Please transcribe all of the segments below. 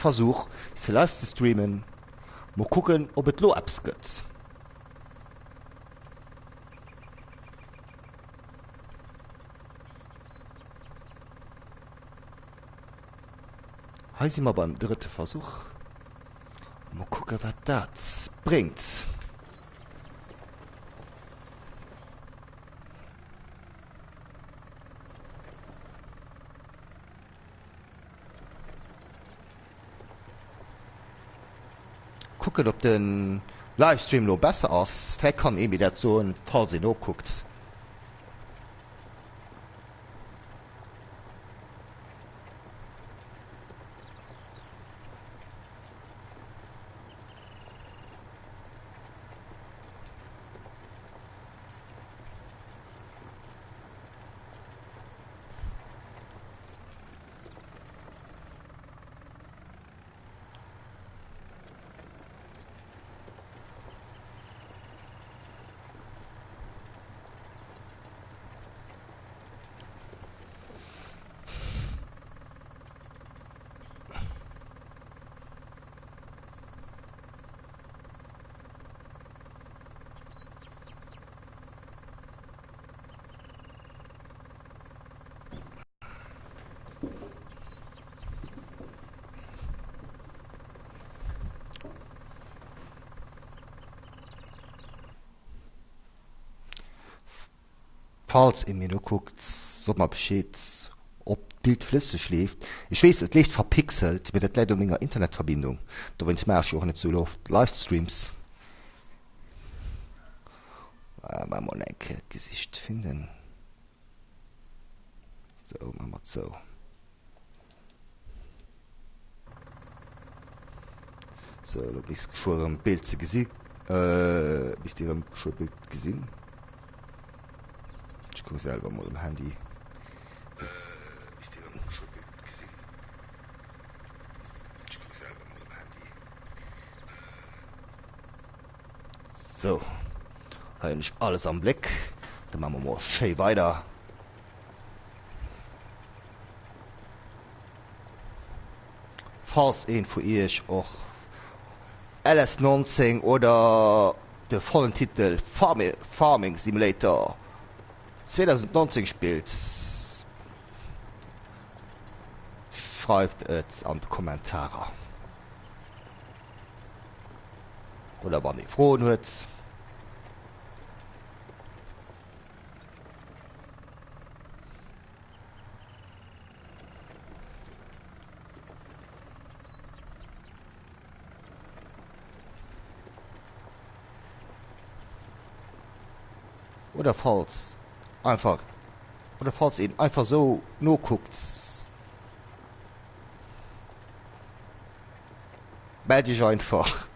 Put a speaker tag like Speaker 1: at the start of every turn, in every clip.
Speaker 1: Versuch für live zu streamen. Mal gucken, ob es lo abskritt. Hier sind wir beim dritten Versuch. Mal gucken, was das bringt. Gucken, ob den Livestream noch besser ist. Vielleicht kann ich mir das so, falls ihr noch guckt. Falls ihr mir nur guckt, so mal Bescheid, ob das Bild flüssig schläft. Ich weiß, es liegt verpixelt, mit der leider meiner Internetverbindung. Da wenn es mir auch nicht so läuft. Livestreams. Mal ein Gesicht finden. So, machen wir so. So, da bist du schon ein Bild zu gesehen. Bist du schon ein Bild gesehen? Ich gucke selber mal im Handy. Bist du schon ein Bild gesehen? Ich gucke selber mal im Handy. So. Habe ich alles am Blick. Dann machen wir mal schön weiter. Falls ein von euch auch LS19 oder der vollen Titel Farming Simulator 2019 spielt, schreibt es an die Kommentare. Oder wann ihr froh hört. Oder falls ihr einfach so nur guckt, melde ich einfach.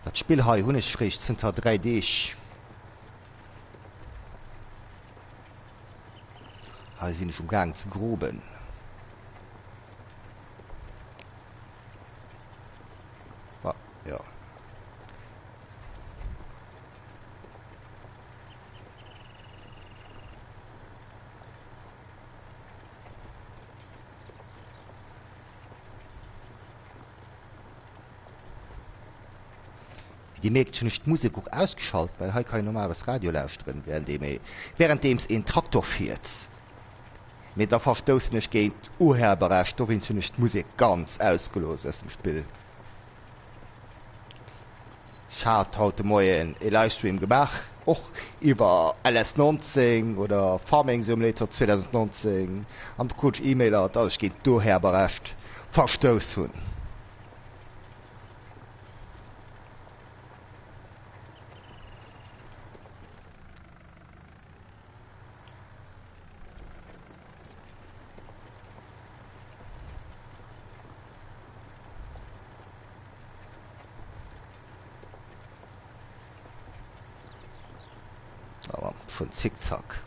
Speaker 1: Das Spiel hier Hunisch frisch sind 3D. Hier sind schon ganz groben. Ja. Die merkt nicht Musik auch ausgeschaltet, weil hier kein normales Radio lauschen, während es in Traktor fährt. Mit der Verstoßen nicht geht Urheberrecht, da wenn nicht Musik ganz ausgelost aus dem Spiel. Ich habe heute Morgen einen Livestream gemacht, auch über LS19 oder Farming Simulator 2019. Und kurz E-Mail hat, dass ich gegen Urheberrecht verstoßen. von Zickzack.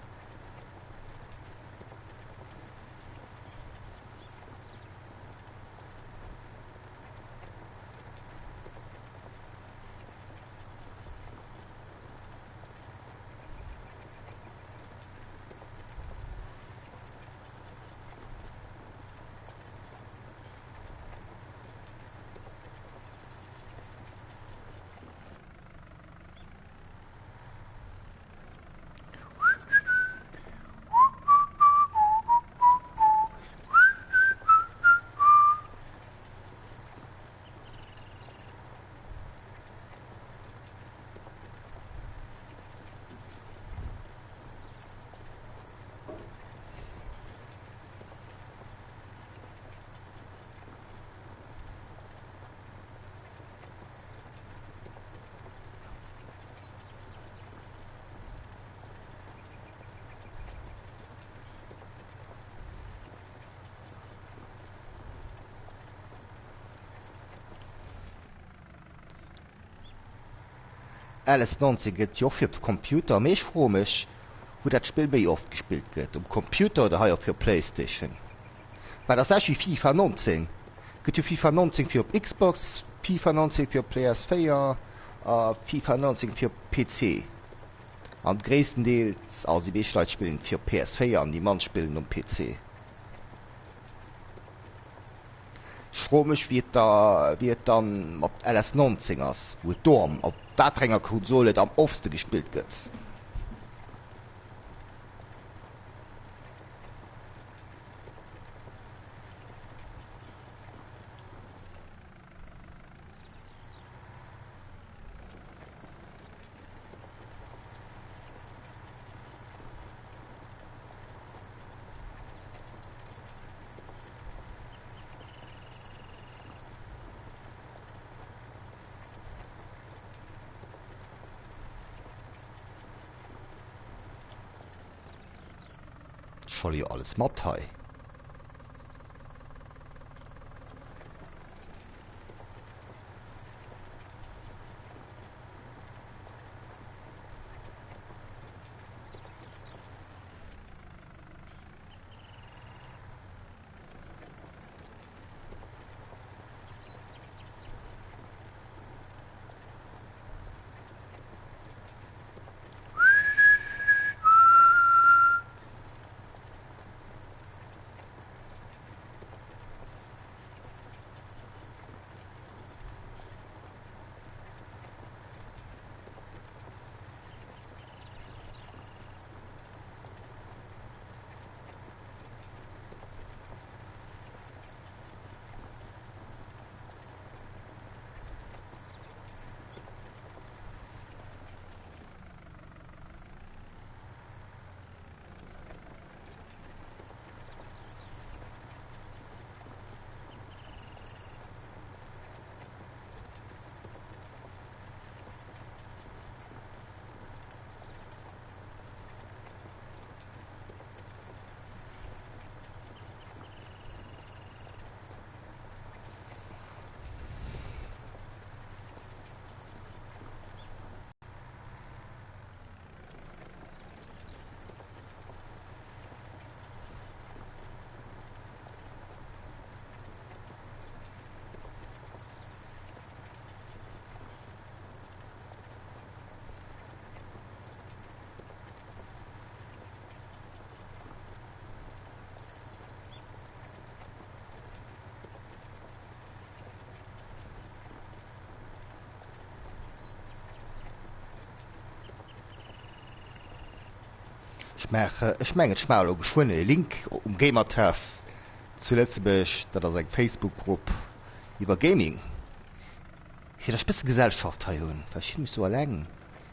Speaker 1: Alles 90 gëtt Jo fir d Computer méch fromech, wo dat Spiel méi oft gespielt gëtt. Computer oder haier fir Playstation. Bei der sech wie FIFA 19 gëtt jo FIFA 19 fir op Xbox, FIFA 19 fir PS4 a FIFA 19 fir PC. An d gréessten Deels as die Beeschleit spielen fir PS4 an die Mann spielen um PC. Schromech wie dann mat LS 19 ass, wo Dorm op Datrenger Konsolet am ofste gespielt gëtz. Scholl jo alles mat hei. Ich menget schmal o geschwonne Link Gamertreff zuletztech, dat ass eng Facebook-Grupp iwwer Gaming. Hi der spitze Gesellschaft ha hunn, verschi mich so erlägen.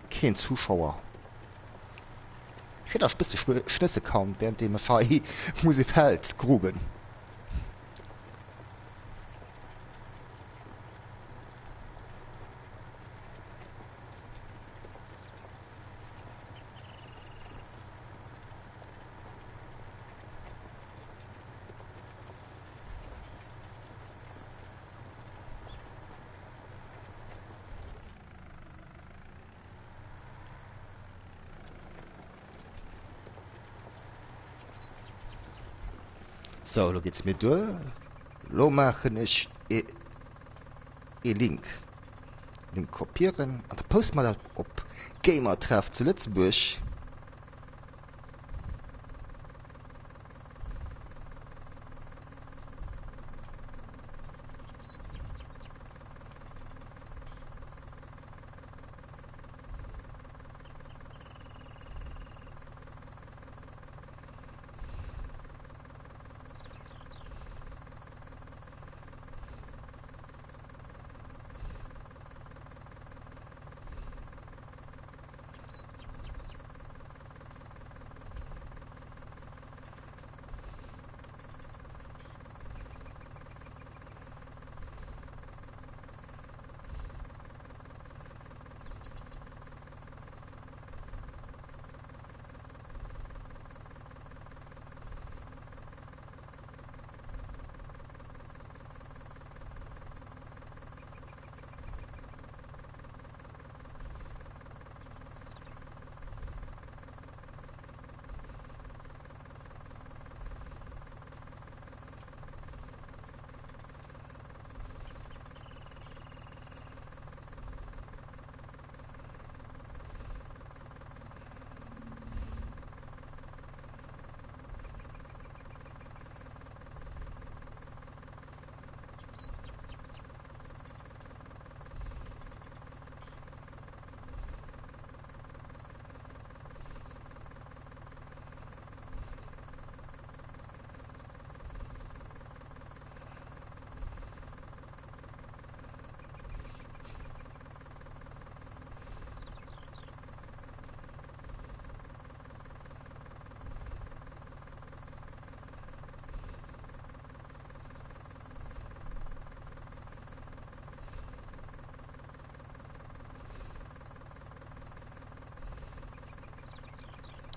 Speaker 1: Keen Zuschauer. Hi der spitze Schnësse kam, während dem FI muss ich fät gruben. So, lo geht's mir durch. Lo machen ich Link. Link kopieren. Und post mal op Gamer-Treff zu Lützenburg.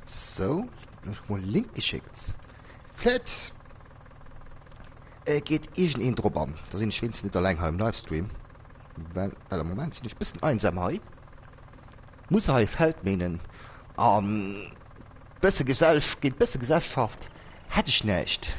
Speaker 1: So, noch mal Link geschickt. Vielleicht geht irgendein drüber an. Da sind ich wenigstens nicht allein im Livestream. Weil im Moment sind ich ein bisschen einsam hier. Muss er fällt meinen. Bessere Gesellschaft hätte ich nicht.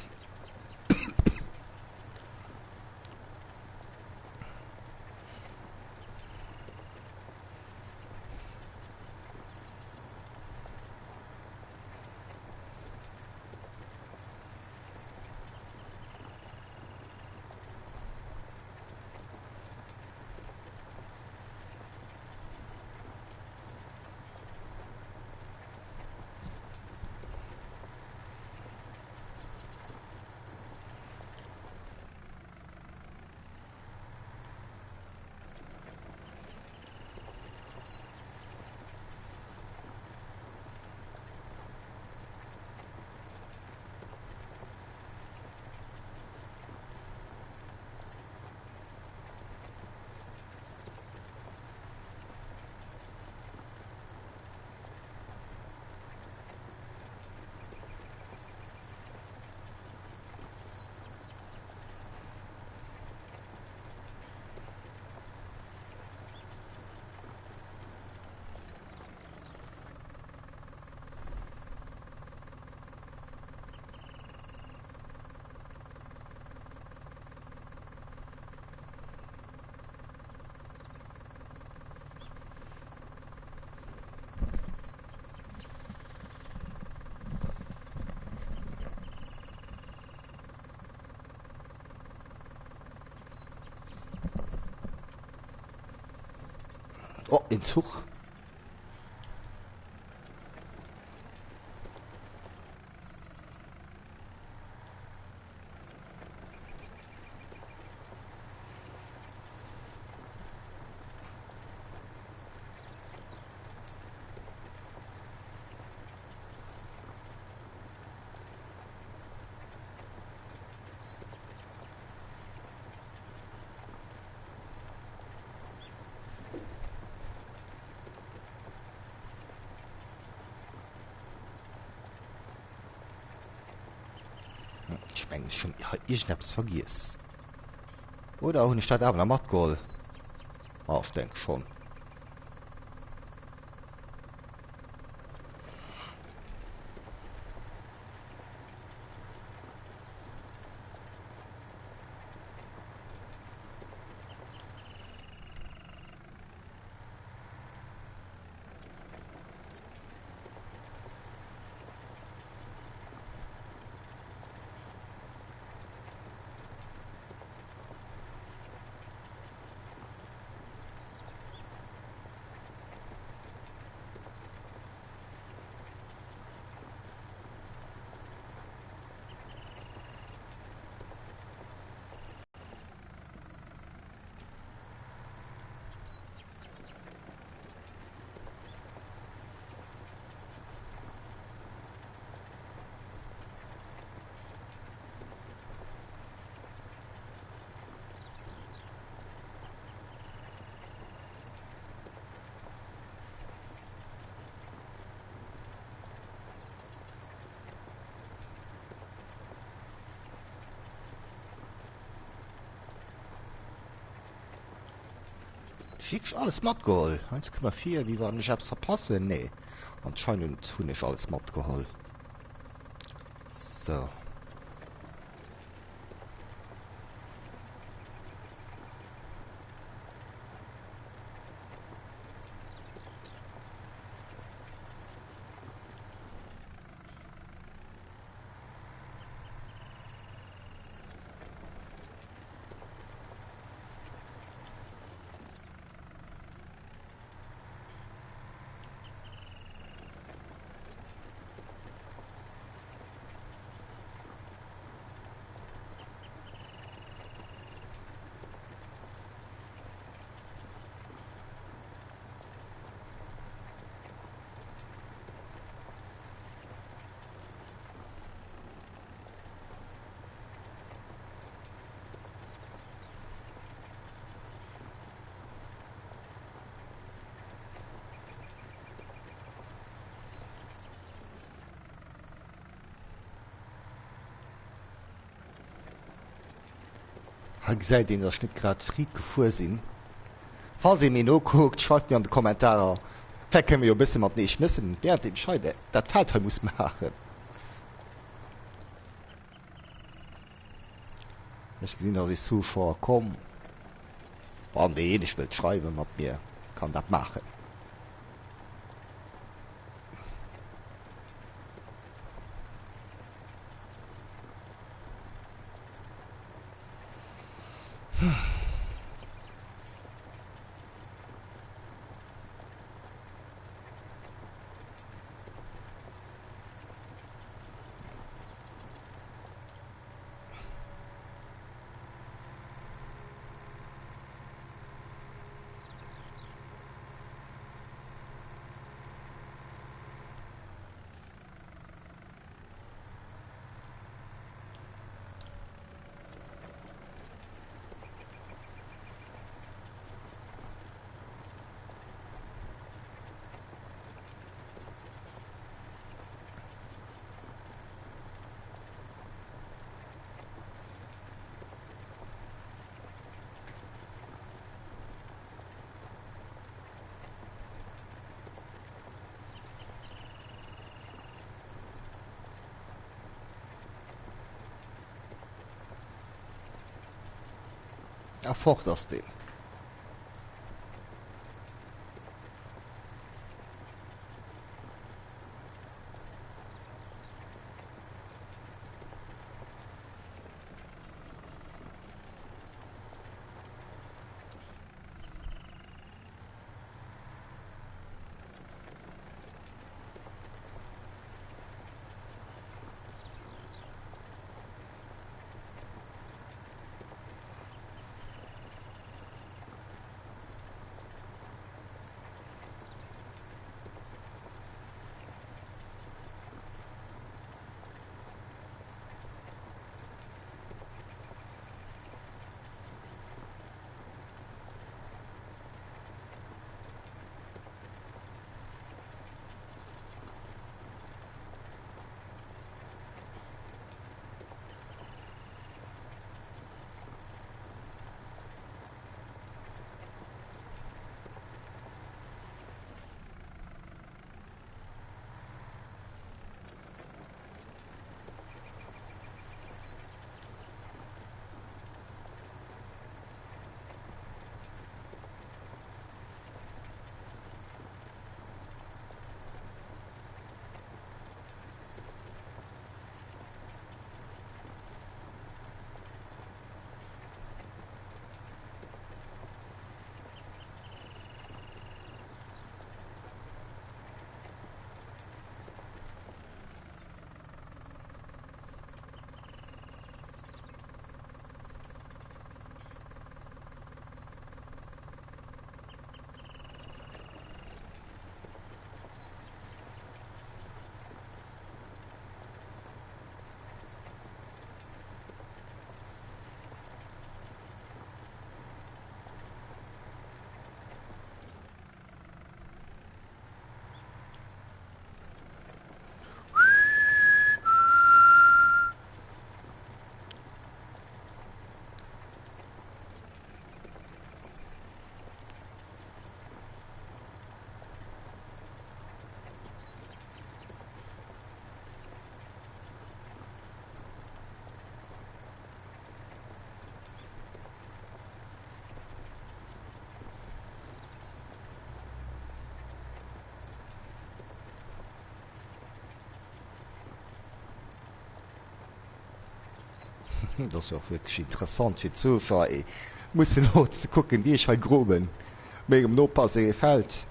Speaker 1: Oh, in Zug. Ich meine schon, ich hab's vergiss. Oder auch in der Stadt aber macht Goal. Oh, ich denke schon. wirklich alles matt geholt. 1,4, wie war ich hab's verpassen? Nee. Anscheinend tun ich alles matt geholt. So. Ha seit den der Schnitt grad Ried gefuhr sinn. Falls ihr mir no guckt, schreibt mir an die Kommentare. Vielleicht können wir ja ein bisschen mit nicht schnissen. Ja, dem Scheide. Das Vater muss machen. Ich gesehen, dass ich so vorkomme. Warum der nicht will schreiben mit mir, kann das machen. Fort aus dem. Das ist auch wirklich interessant wie zu muss noch zu gucken wie ich halt groben mégem Nopass fällt.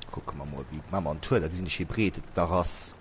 Speaker 1: Guck mal wie Mama an Tour, da sind nicht Hybride daras.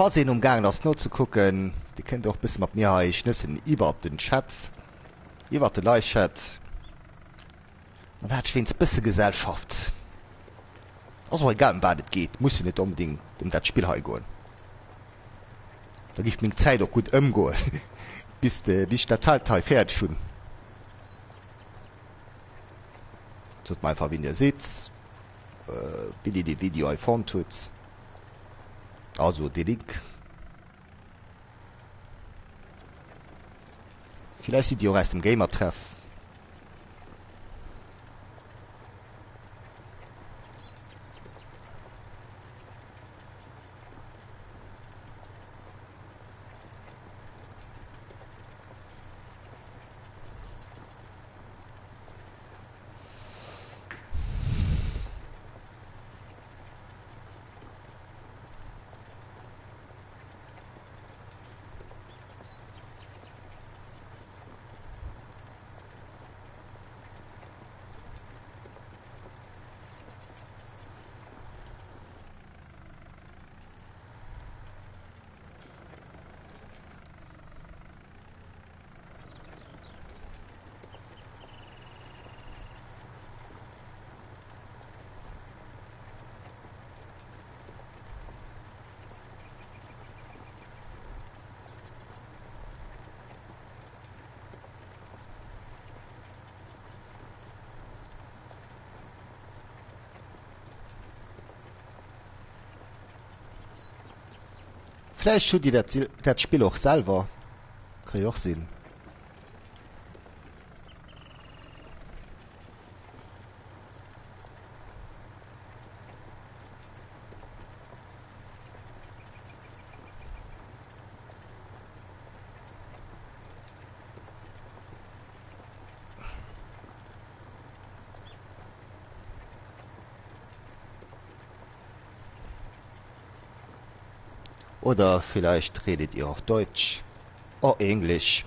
Speaker 1: falls ihr umgang das nur zu gucken, die könnt auch bis mit mir ich nissen über den Chat, über den Live-Chat. Dann hat schwins bisschen Gesellschaft. Also egal, um was es geht, muss ich nicht unbedingt in das Spiel gehen. Da gibt mir Zeit auch gut umgehen, bis ich das Teil fertig schon. So mal einfach, wie ihr seht, wie die Video iPhone tut. Also den Link. Vielleicht sieht ihr auch erst im Gamer-Treff. Vielleicht schon die das Spiel auch selber. Kann ich auch sehen. Oder vielleicht redet ihr auch Deutsch. Oder Englisch.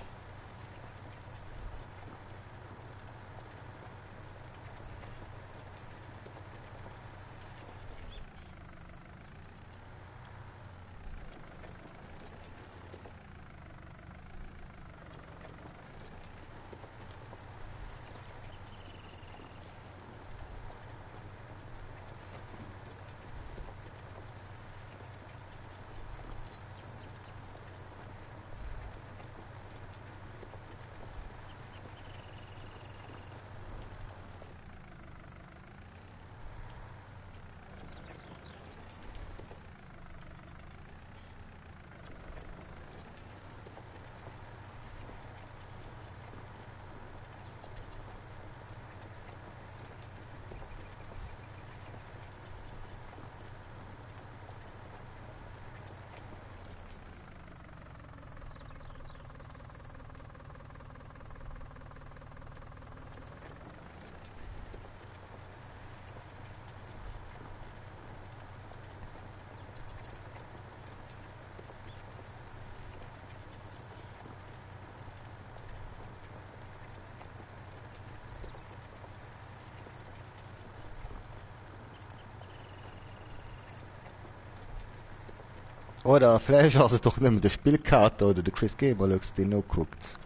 Speaker 1: Oder vielleicht hast es doch nicht der Spielkarte oder der Chris Gamerlux, den noch guckt.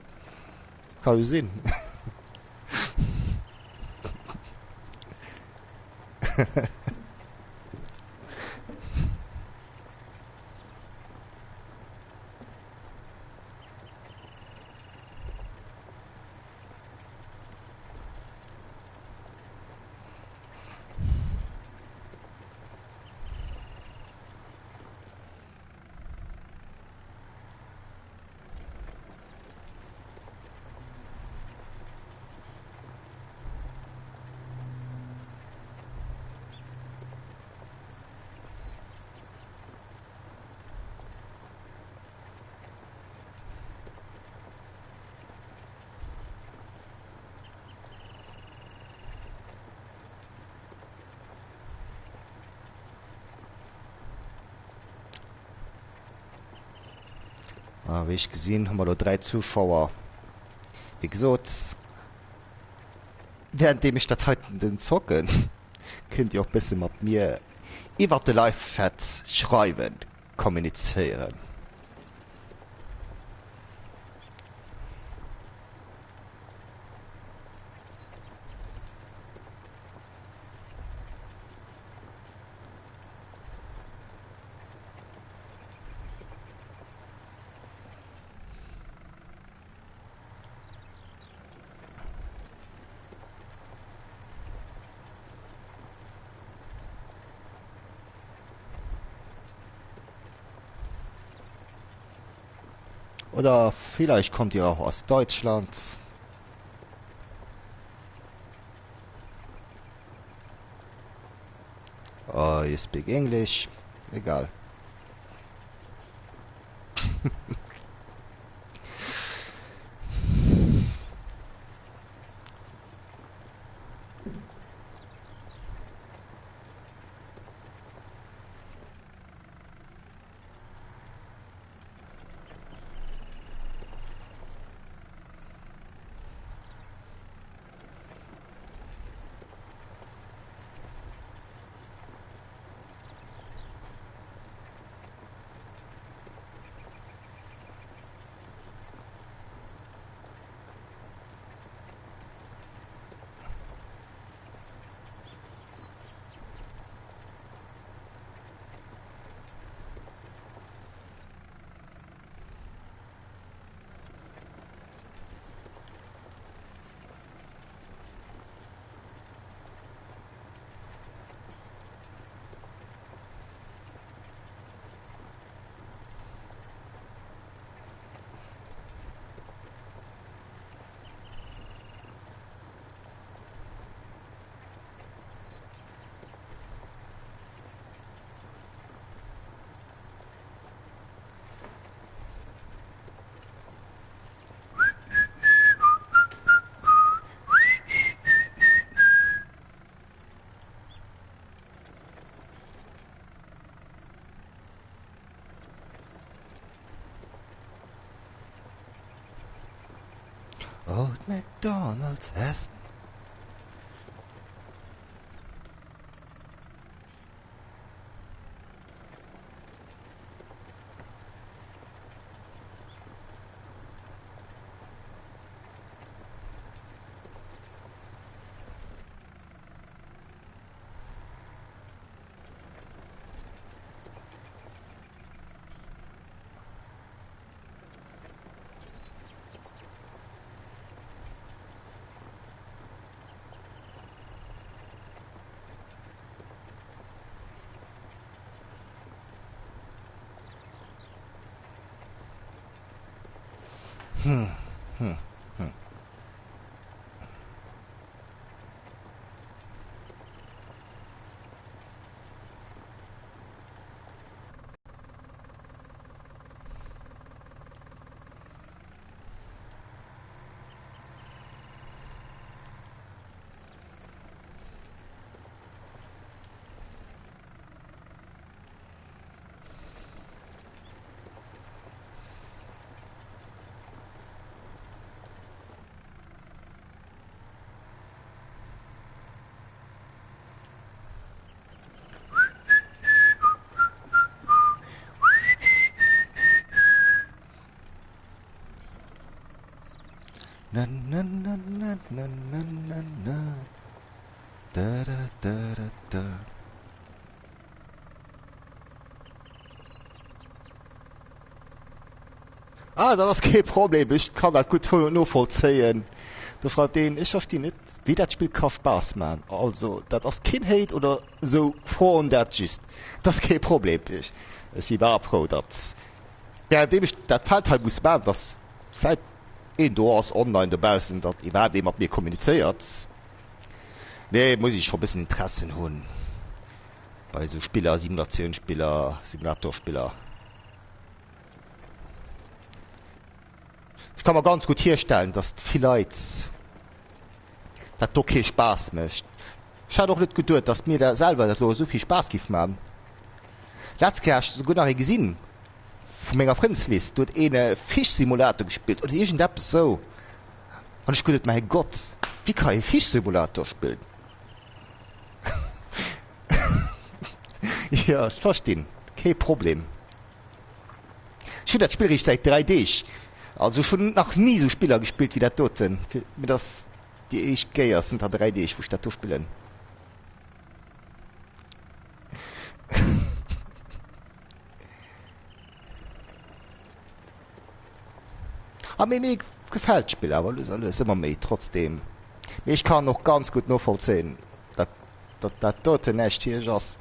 Speaker 1: Kann ich sehen. Wie ich gesehen, haben wir da 3 Zuschauer. Wie gesagt, währenddem ich das heute den zocken, könnt ihr auch ein bisschen mit mir über den Live-Chat schreiben. kommunizieren. Oder vielleicht kommt ihr auch aus Deutschland. Oh, you speak English. Egal. Old McDonald's Essen. Hm, hm, hm. Na na na na na na na na. Da da da da da. Ah, das ist kein Problem. Ich kann das gut nur vollziehen. Du fragst den, ich verstehe nicht, wie das Spiel kann Spaß machen. Also, das ist kein Hate oder so froh und das ist. Das ist kein Problem. Ich war froh, dass. Ja, indem ich das Fall muss machen, dass vielleicht du hast online dabei sind, dass ich werde mit mir kommuniziert. Nee, muss ich schon ein bisschen Interesse haben. Bei so Spieler, Simulationsspieler, Simulatorspieler. Ich kann mir ganz gut herstellen, dass vielleicht das doch keinen Spaß macht. Ich habe doch nicht gedacht, dass mir da selber das so viel Spaß gibt, man. Letztes Jahr hast du sogar noch gesehen, von meiner Freundesliste, du hast einen Fischsimulator gespielt, oder irgendetwas so. Und ich gedacht, mein Gott, wie kann ich Fischsimulator spielen? Ja, ich verstehe, kein Problem. schon dat spiel ich seit 3D, also schon noch nie so Spieler gespielt wie der toten mit das die ich geier sind der 3D wo ich dat spielen. Mir gefällt Spiel aber alles immer méi trotzdem. Ich kann noch ganz gut noch vollziehen, dat tote nächt hier just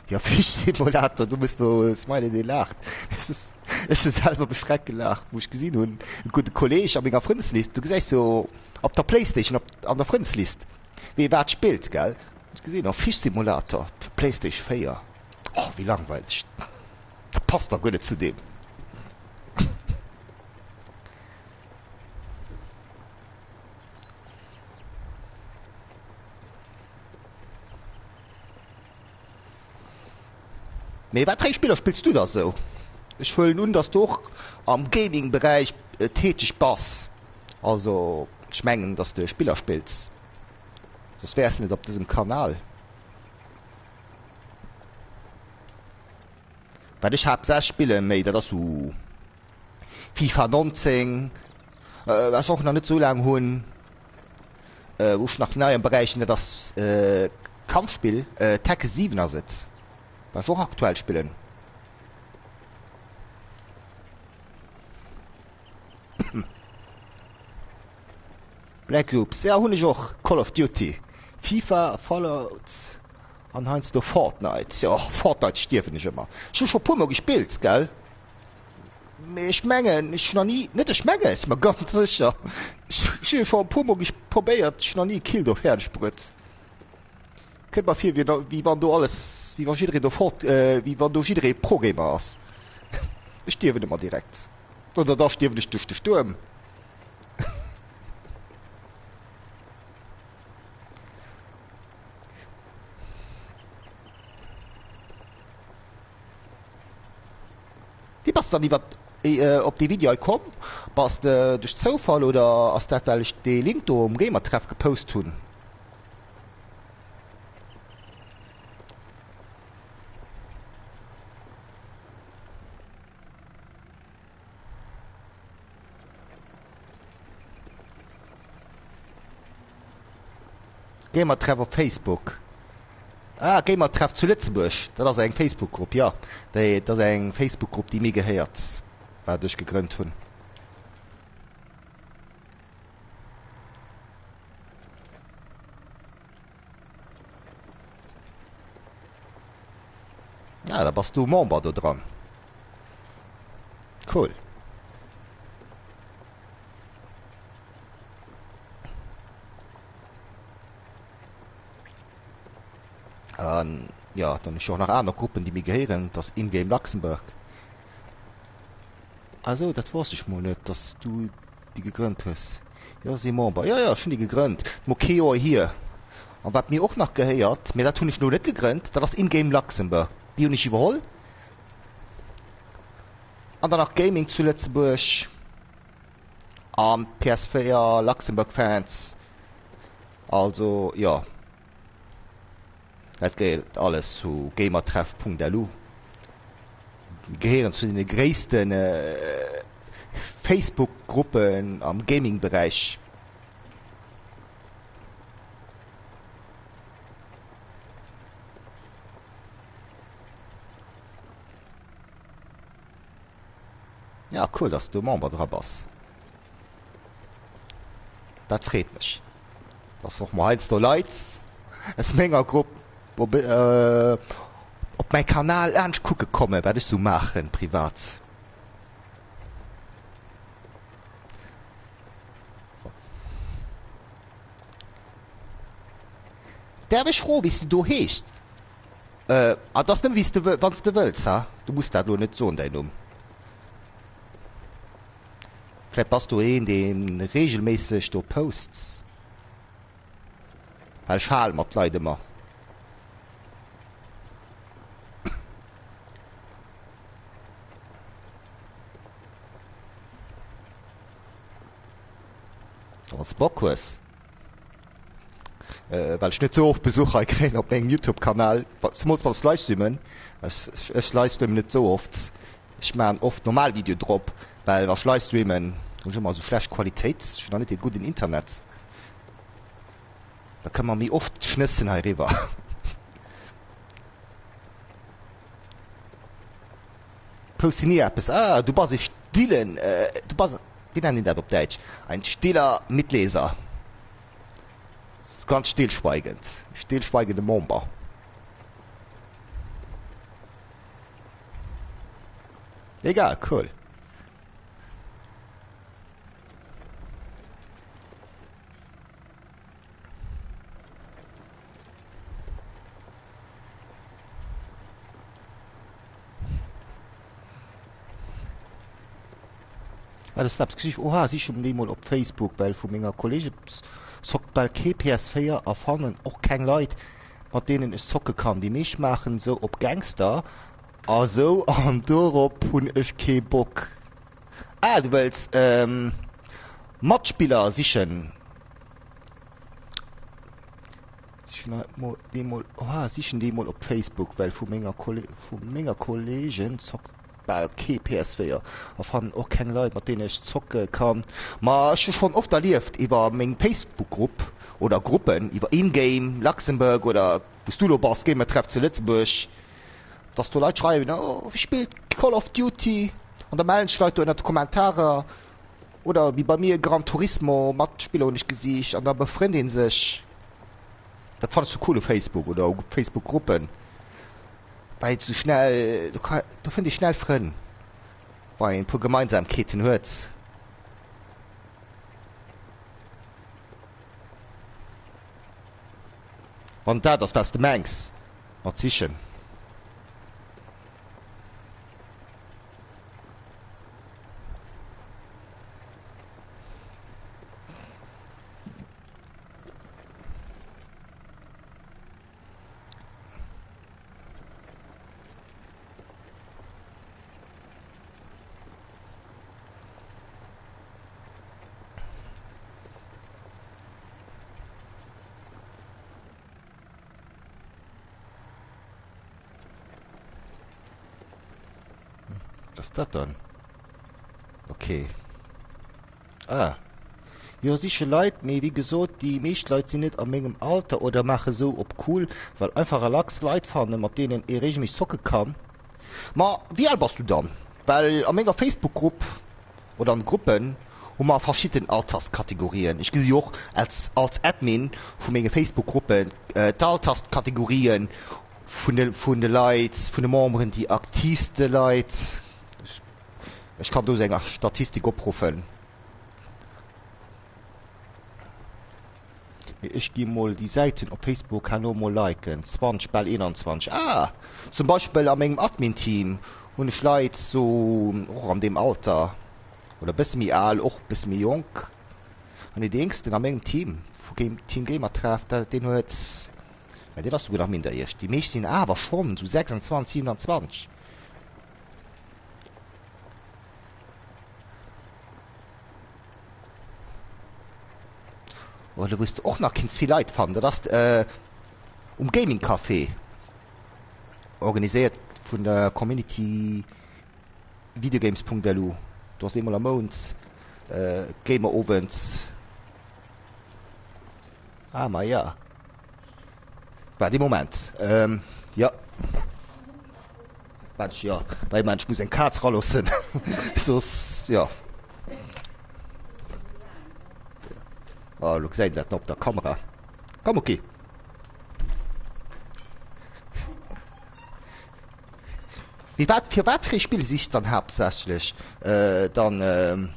Speaker 1: ja Fischsimulator, du bist du meine Idee lacht. Es ist selber beschreckt gelacht, wo ich gesehen hun gute Kollege am Frinslist, du gesagt so op der Playstation an der Frinslist wie wat spielt ge gesehen auf Fischsimulator Playstation 4. Oh, wie langweilig, da passt doch gut zu dem. Me wat drei Spieler spielst du da so? Ich will nun dass doch am Gaming-Bereich tätig Bass, also schmengen, dass du Spieler spielst. Das wär's nicht auf diesem Kanal. Weil ich hab 6 Spiele mehr, das so FIFA 19, was auch noch nicht so lange hun, wo ich nach neuen Bereichen das Kampfspiel Tekken 7er sitzt. Was auch aktuell spielen. Black Ops, ja hun ich auch Call of Duty, FIFA, Fallout, anheinz du Fortnite. Ja, Fortnite stirfen ich immer. Schon pummer gespielt, gell? Ich mengen, ich noch nie, nicht ich menge, ist mir ganz sicher. Ich vor pummer probiert, ich noch nie Kill durch Herdenspritz. Kennt man viel wie wann du alles wie wann du jeder Programmer hast. Ich stirbe immer direkt oder da stirbe ich durch den Sturm. Wie passt dann ob die Video kommen was durch Zufall oder aus der weil ich den Link um Gamertreff gepostet tun. Gamertreff auf Facebook. Gamertreff zu Lützenburg. Das ist eine Facebook-Gruppe, ja. Das ist eine Facebook-Gruppe, die mir gehört. War durch gegründet hun. Ja, da bist du Member da dran. Cool. Ja, dann ist auch noch andere Gruppen, die mir gehören, das In-Game Luxemburg. Also, das weiß ich mal nicht, dass du die gegründet hast. Ja, Simon, ja, schon die gegründet. Mokeo hier. Und was mir auch noch gehört, mir das tue ich nur nicht gegründet, das ist In-Game Luxemburg. Die habe ich überholt. Und dann noch Gaming zu Lützburg. PS4 Luxemburg-Fans. Also, ja. Das geht alles zu gamertreff.lu. Gehören zu den größten Facebook-Gruppen am Gaming-Bereich. Ja, cool, dass du Member dran bist. Das freut mich. Das ist auch mal eins der Leute. Es ist eine Gruppe. Op mein Kanal ernst gucke komme, werde ich so machen, privat. Der ich froh, wie du hest. Das nimm wie du wann du willst, ha? Du musst da nur nicht so in dein Vielleicht passt du in den regelmäßig du Posts. Weil Schal macht Leute immer. Als Bockwurst. weil ich nicht so oft Besucher kriege auf meinem YouTube-Kanal. Es muss was livestreamen. Ich livestream nicht so oft. Ich mache oft normal Video drauf, weil was livestreamen und schon mal so schlecht Qualität, ich noch nicht gut im Internet. Da kann man mir oft schnitzen herüber. Posten nie etwas. Ah, du bist stillen, du bist, wie nennen das auf Deutsch? Ein stiller Mitleser. Ganz stillschweigend. Stillschweigende Mamba. Egal, cool. Ja, das hab's gesagt, oha, sie schon mal auf Facebook, weil von meiner Kollegen sagt bei PS4 erfahren auch kein Leute, mit denen ich zocken kann. Die mich machen so ob Gangster, also und darauf und ich keinen Bock. Ah, du willst Matchspieler sichern. Sichern die mal auf Facebook, weil von meiner Kollegen zockt bei PS4 erfahren auch keine Leute, mit denen ich zocken kann. Ma ich schon oft erlebt über meine Facebook-Gruppe oder Gruppen, über Ingame, Luxemburg oder Bustulo Bars Gamer Treff zu Lützburg, dass du Leute schreiben, oh, wie spielt Call of Duty? Und da melden sich Leute in den Kommentaren. Oder wie bei mir Gran Turismo, Matchspieler nicht gesehen, und da befreundet sich. Das fandest du cool auf Facebook oder auf Facebook-Gruppen. Weil du schnell, du findest schnell Freunde. Weil ein paar Gemeinsamkeiten hört. Und da, das was du meinst. Mal sicher. Was ist das dann? Okay. Ah. Ja, sicher Leute, wie gesagt, die meisten Leute sind nicht an meinem Alter oder machen so ob cool, weil einfach relax Leute fahren, mit denen ich regelmäßig zocken kann. Ma, wie alt bist du dann? Weil an meiner Facebook-Gruppe oder an Gruppen haben wir verschiedene Alterskategorien. Ich sehe auch als Admin von meiner Facebook-Gruppe die Alterskategorien von den Leuten, von den Membern, die aktivsten Leute. Ich kann da eine Statistik abrufen. Ich gehe mal die Seiten auf Facebook, kann nur mal liken. 20 bei 21. Ah, zum Beispiel an meinem Admin-Team. Und ich leid so auch an dem Alter. Oder ein bisschen mehr alt, auch ein bisschen mehr jung. Und die Jüngsten an meinem Team, von Team Gamer trifft, den hat, ja, den hast du gedacht, minder erst. Die meisten sind aber schon so 26, 27. Oder wirst du auch noch ganz viel Leid fanden. Das ist Gaming Café. Organisiert von der Community Videogames.delu. Du hast immer am Mond Gamer Ovens. Ah, ma ja. Bei dem Moment. Ja. Mensch, ja. Weil Mensch muss ein Katz rauslassen. So, ja. Oh, look, zei dat op de camera. Kom, oké. Für was für Spiele sich dann hauptsächlich? Dann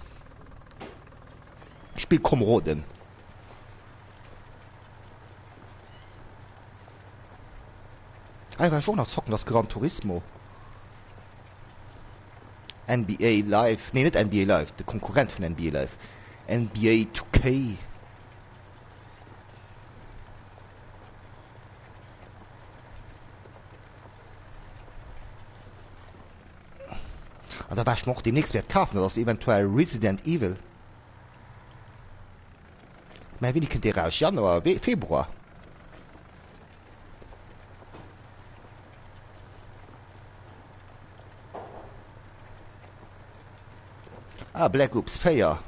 Speaker 1: Spiel Komoden. Einfach schon noch zocken das Gran Turismo. NBA Live. Nee, nicht NBA Live. Der Konkurrent von NBA Live. NBA 2K. Und da war ich noch demnächst wird kaufen, das ist eventuell Resident Evil. Mein wenig könnt ihr raus, Januar, Februar. Ah, Black Ops 4.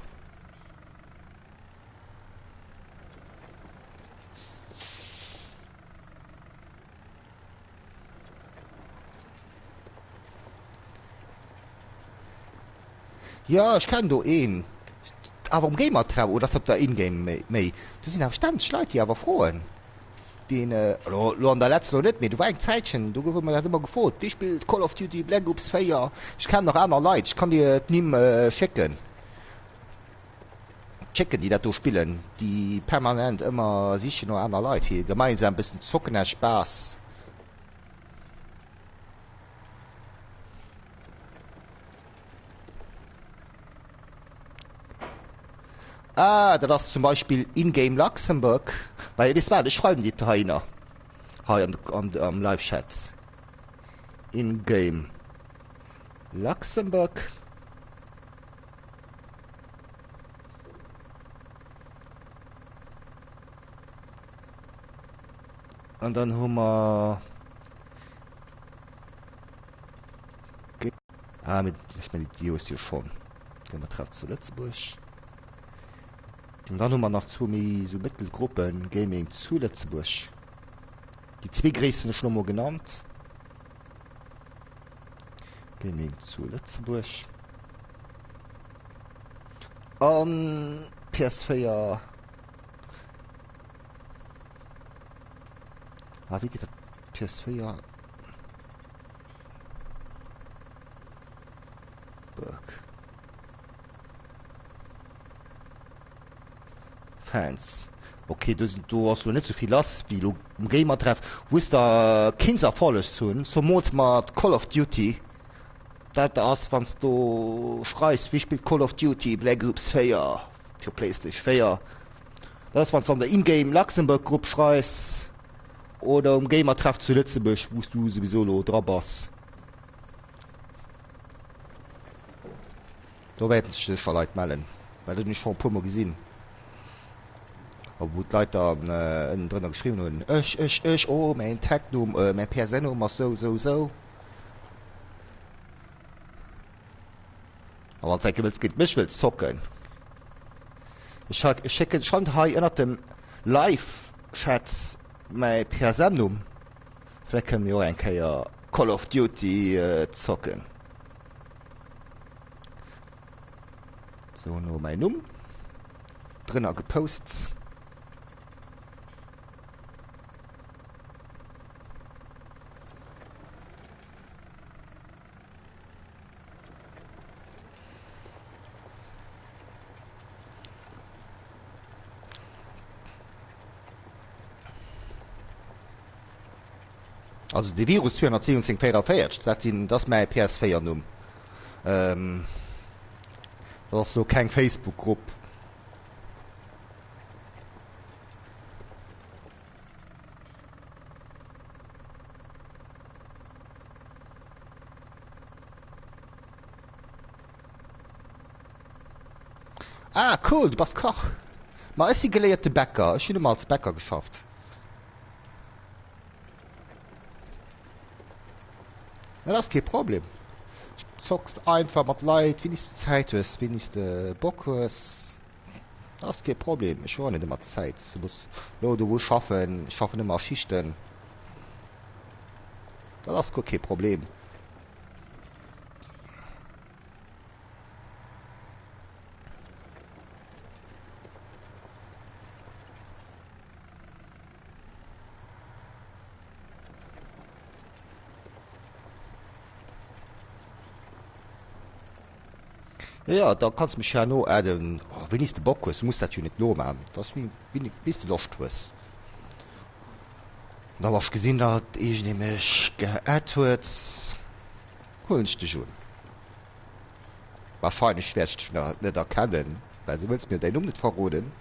Speaker 1: Ja, ich kann do een. Aber Gamer treffen oder habt der Ingame méi. Du sind stand schleit die aber frohen. Den lo an der letzte net mehr. Du war eng Zeitchen, du gouf mir immer gefot. Dich spielt Call of Duty Black Ops 4. Ich kann noch einer Leute, ich kann dir nimm checken. Checken, die dat du spielen, die permanent immer sich nur einer Leute hier gemeinsam bisschen zocken der Spaß. Ah, das ist zum Beispiel in-game Luxemburg, weil das war, das schreiben die Trainer hier am Live-Chat. In-game Luxemburg. Und dann haben wir... Ah, ich meine, die ist hier schon. Gehen wir drauf zu Lützburg. Und dann haben wir noch so Mittelgruppen Gaming zu Lützburg. Die zwei größten schon mal genannt. Gaming zu Lützburg. Und PS4. Ah, wie geht das? PS4. Fans. Okay, du hast nicht so viel Last wie du im Gamer treff, wo ist der Kinder volles tun, so Mod mat Call of Duty. Dat ass wann du schreist, wie spielt Call of Duty Black Ops 4 für PlayStation 4. Das wann an der Ingame Luxemburg Group schreist oder Gamer treff zu Lützeburg, wost du sowieso lo Drabers. Da werden sich verleit mellen, weil du nicht schon pummer gesinn. Wo Leute drinnen geschrieben haben, oh, mein Tag-Num, mein PSN-Nummer, so. Aber als ich geht mich will zocken. Ich schicke schon hier in dem Live-Chat mein PSN-Num. Vielleicht können wir auch ein Call of Duty zocken. So, nur mein Num. Drinnen gepostet. Also de Virus 274 dat sinn das mei PS4 Numm. Das so kein Facebook-Grupp. Ah, cool, du bist Koch. Ma ist die gelehrte Bäcker. Ich habe mal als Bäcker geschafft. Ja, das ist kein Problem. Du zockst einfach mit Leuten, wenn du Zeit hast, wenn du Bock hast. Das ist kein Problem. Ich habe nicht immer Zeit. Du musst wo schaffen. Ich schaffe immer Schichten. Das ist kein Problem. Ja, da kannst du mich ja nur adden, oh, wenn ich den Bock hast, du musst das ja nicht nur machen. Das bist du Lust hast. Da hast du gesehen, dass ich nämlich geaddet wird, holen ich dich schon. Wahrscheinlich werde ich dich nicht erkennen, weil du willst mir deinen Namen nicht verraten.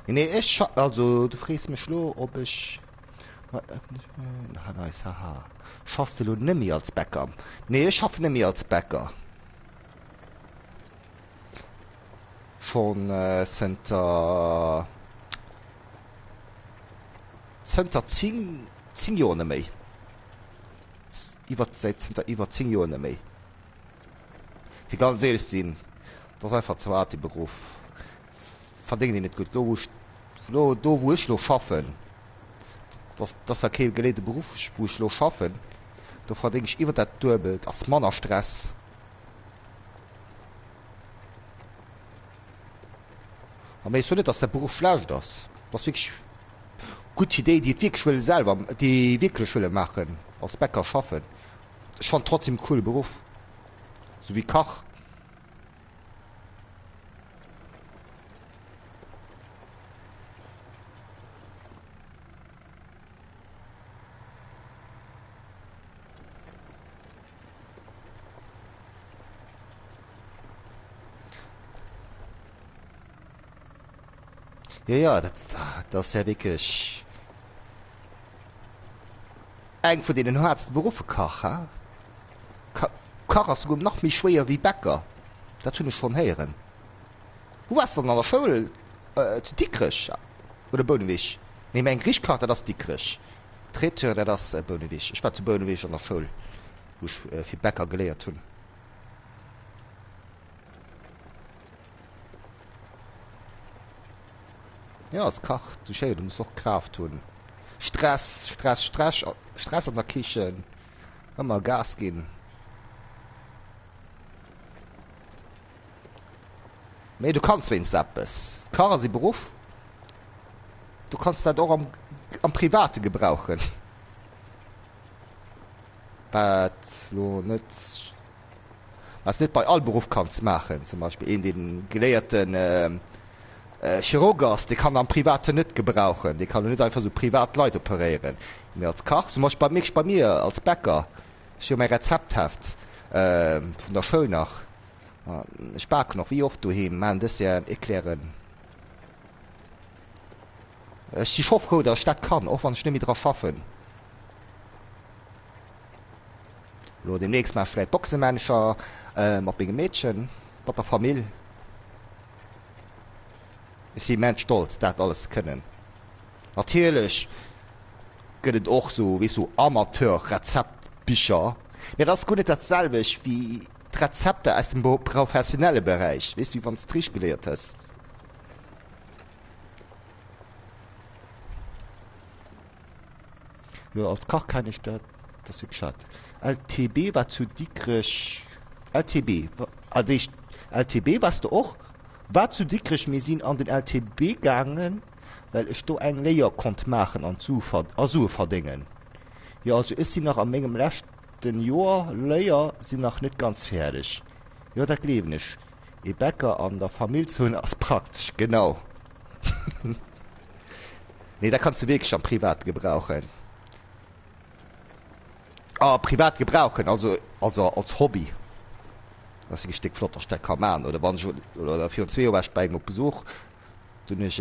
Speaker 1: Nee, also du fragst mich nur, ob ich... Haha. Schaffst du nicht mehr als Bäcker? Nee, ich schaffe nicht mehr als Bäcker. schon Center 10 Jahre mehr. Über 10 Jahre mehr. Wie ganz ehrlich sind, das ist einfach zu hart, der Beruf. Verdiene ich nicht gut. Da wo ich noch schaffen, das ist kein gelehrter Beruf, wo ich noch schaffen, da verdiene ich über das Doppelt als Mann Stress. Aber ich so nicht, dass der Beruf schlecht ist. Das ist wirklich eine gute Idee, die wirklich will selber, die wirklich will machen, als Bäcker schaffen. Ich fand trotzdem einen coolen Beruf. So wie Koch. Ja, das ist ja wirklich eng von denen hardsten Berufe Koch, ha? Koch ist sogar noch mehr schwer wie Bäcker. Das tun ich schon hören. Wo warst du denn an der Schule? Zu Dietrich? Oder Bonnewig? Nee, mein Griechkoch, das ist Dietrich. Traiteur, das ist Bonnewig. Ich war zu Bonnewig an der Schule, wo ich für Bäcker gelehrt habe. Ja, als Koch, du musst auch Kraft tun. Stress an der Küche. Immer Gas geben. Nee, du kannst wenigstens etwas. Koch ist ein Beruf. Du kannst das auch am Private gebrauchen. Was nicht bei allen Beruf kannst machen. Zum Beispiel in den gelehrten Chirurgers, die kann am Private nicht gebrauchen. Die kann nicht einfach so privat Leute operieren. Mir als Koch, zum Beispiel bei mir als Bäcker, ich habe mein Rezeptheft von der Schule nach. Ich backe noch, wie oft du hin, man, das ja erklären. Ich hoffe, dass ich das kann, auch wenn ich nicht mehr drauf arbeite. Demnächst mal vielleicht Boxenmanager, mit einem Mädchen, mit der Familie. Ich bin Mensch stolz, das alles zu können. Natürlich geht es auch so, wie so Amateur-Rezeptbücher. Ja, das ist gut nicht dasselbe wie Rezepte aus dem professionellen Bereich. Weißt du, wie man es Strich gelehrt hast? Ja, als Koch kann ich das wirklich schade. LTB war zu Dietrich. LTB warst du auch? War zu Dietrich, wir sind an den LTB gegangen, weil ich da eine Lehre konnte machen und so verdienen. Ja, also ist sie noch an meinem letzten Jahr Lehre sind noch nicht ganz fertig. Ja, das glaube ich. Ich Bäcker an der Familienzone ist praktisch, genau. Nee, da kannst du wirklich schon privat gebrauchen. Privat gebrauchen, also als Hobby. Das ist ein Stück flotter Steck kann man. Oder wenn ich, oder für 2 Uhr bei auf Besuch, dann ich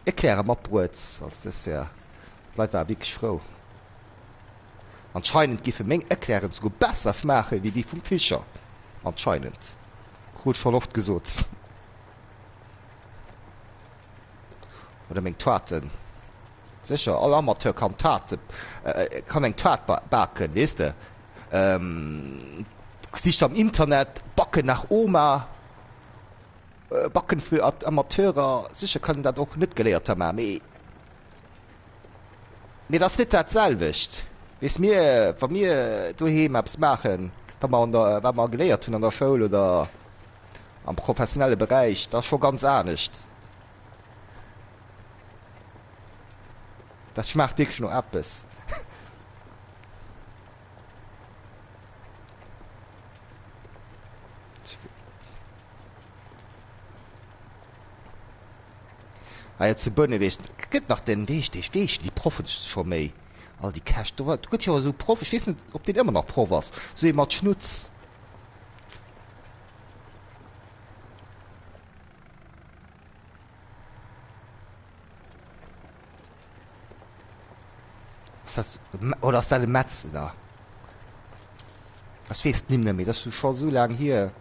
Speaker 1: erkläre mal Brot als Dessert. Bleibt war wirklich froh. Anscheinend gibt es Menge Erklärungen sogar besser machen wie die vom Fischer. Anscheinend. Gut schon oft gesagt. Oder Menge Taten. Sicher, alle Amateur kann Taten, kann eine Tat backen, weißt du? Sich am Internet backen nach Oma, backen für Amateure, sicher können das auch nicht gelehrt haben. Aber das ist nicht dasselbe. Weißt du, von mir daheim etwas machen, wenn man gelehrt haben an der Schule oder am professionellen Bereich, das ist schon ganz ernst. Das schmeckt wirklich nur etwas. Zu bënne wees gëtt nach den Weich die Profen schon méi all die Cash gëtt ja so Prof net op den immer noch Pro was so mat Schnutz oder ass de Metze da das weest nimm méi dat du schon so lang hier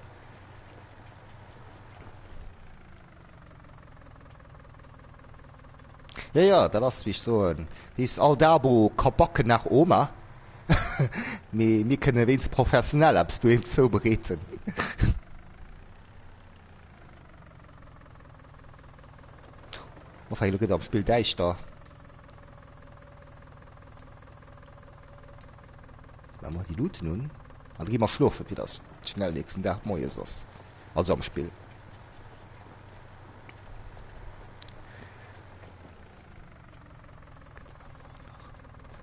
Speaker 1: Ja, ja, da lass mich so. Wie ist all da, wo Kabacken nach Oma? Wir können wenigstens professionell, abst du ihn so bereden. Auf ein Look am Spiel Deich da. Wenn wir die Loot nun, dann gehen wir schlafen, wie das schnell nächsten Tag morgen ist das. Also am Spiel.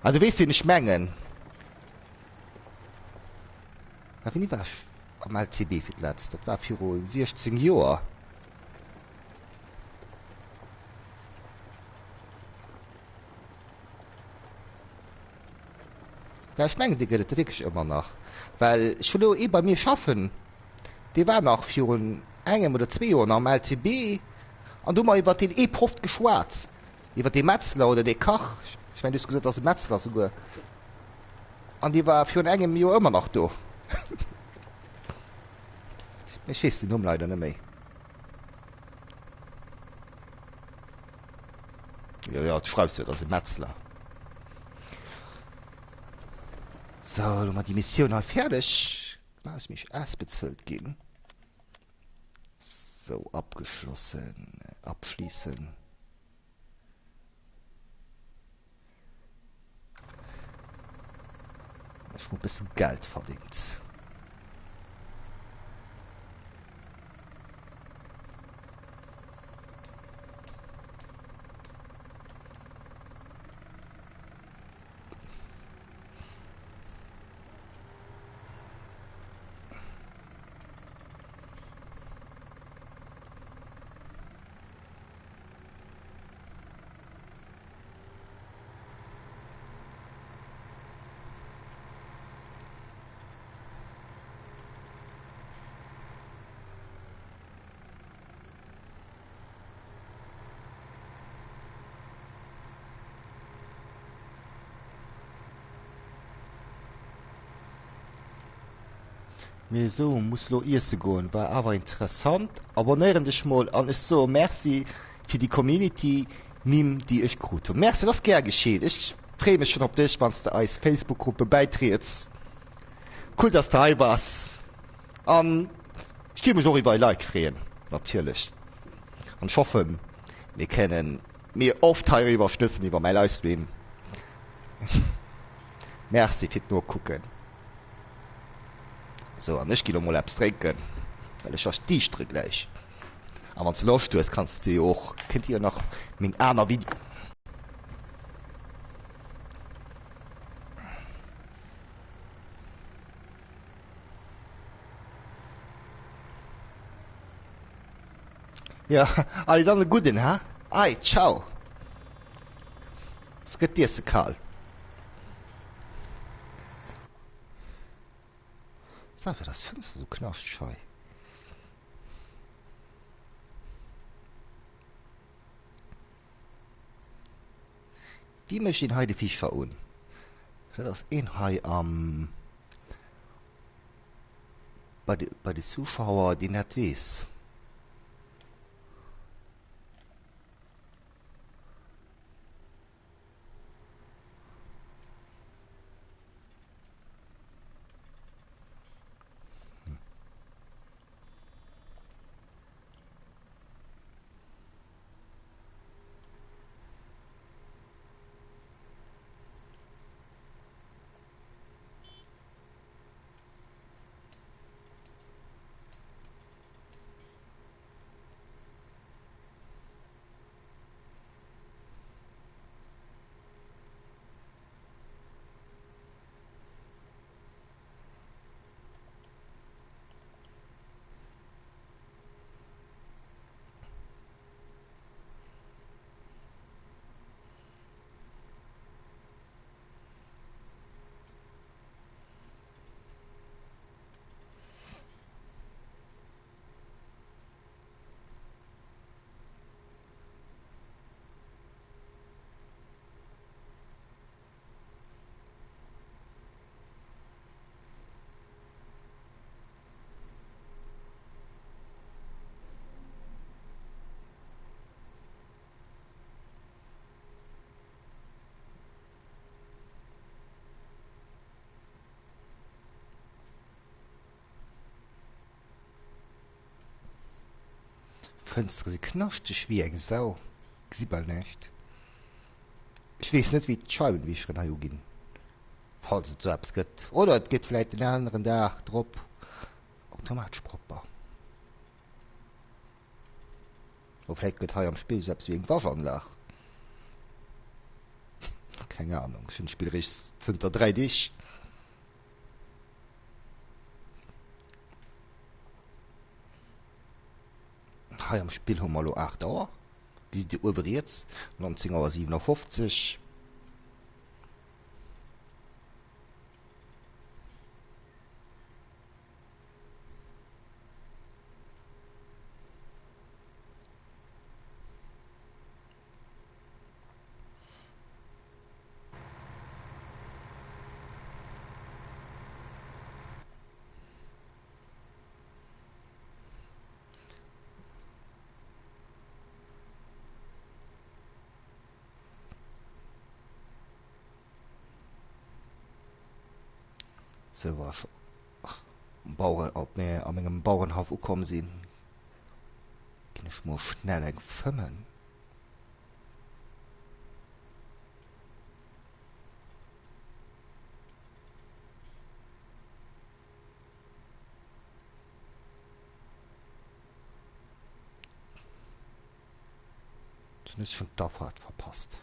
Speaker 1: Also du weißt, wie nicht mengen. Da bin ich war am LCB für das letzte. Das war für 16 Jahre. Ja, ich meine, die geht wirklich immer noch. Weil ich will eh bei mir schaffen. Die war noch für ein engem oder 2 Jahren am LCB. Und du mal über den E-Prof geschwärzt. Über den Metzler oder den Koch. Ich meine, du hast gesagt, das ist Metzler sogar. Und die war für ein engem Jahr immer noch da. Ich weiß den Namen leider nicht mehr. Ja, ja, du schreibst ja, das ist Metzler. So, dann mal die Mission halt fertig. Lass mich erst bezahlt gehen. So, abgeschlossen. Abschließen. Ich habe ein bisschen Geld verdient. Mir so muss lo erste gehen, war aber interessant. Abonnieren dich mal an ist so, merci für die Community, nimm die ich gut. Merci, das gern geschieht. Ich freue mich schon auf dich, wenn du als Facebook-Gruppe beitrittst. Cool, dass du da warst. Ich gebe mich auch über ein Like freuen, natürlich. Und ich hoffe, wir können mir oft darüber stützen über mein Livestream. Merci für nur gucken. So, und ich gehe mal etwas trinken, weil ich erst die Strecke gleich. Aber wenn du Lust hast, kannst du auch, könnt ihr noch mein anderes Video. Ja, alle dann einen guten, ha? Ei, ciao. Es geht dir so kalt. Sag, wie das Fenster so knascht, schei. Wie möchte ich heute Fisch verun? Das ist ein Hai bei den Zuschauern, die nicht weiß. Fenster sie knaschtig wie eng Sau. Gsibal nicht. Ich weiß nicht, wie die Scheiben wie ich von hier gehen. Falls es so etwas gibt. Oder es geht vielleicht den anderen Tag drauf. Automatisch proper. Oder vielleicht geht hier am Spiel selbst wie ein Waschanlage. Keine Ahnung. Ich finde Spielerisch sind da 3D. Hier am Spiel haben wir noch 8 Uhr. Die Uhr jetzt. 19:57 Uhr. So was. Bauern, ob wir an einem Bauernhof gekommen sind, kann ich mal schnell ein Fümmen. Dann ist schon die Fahrt verpasst.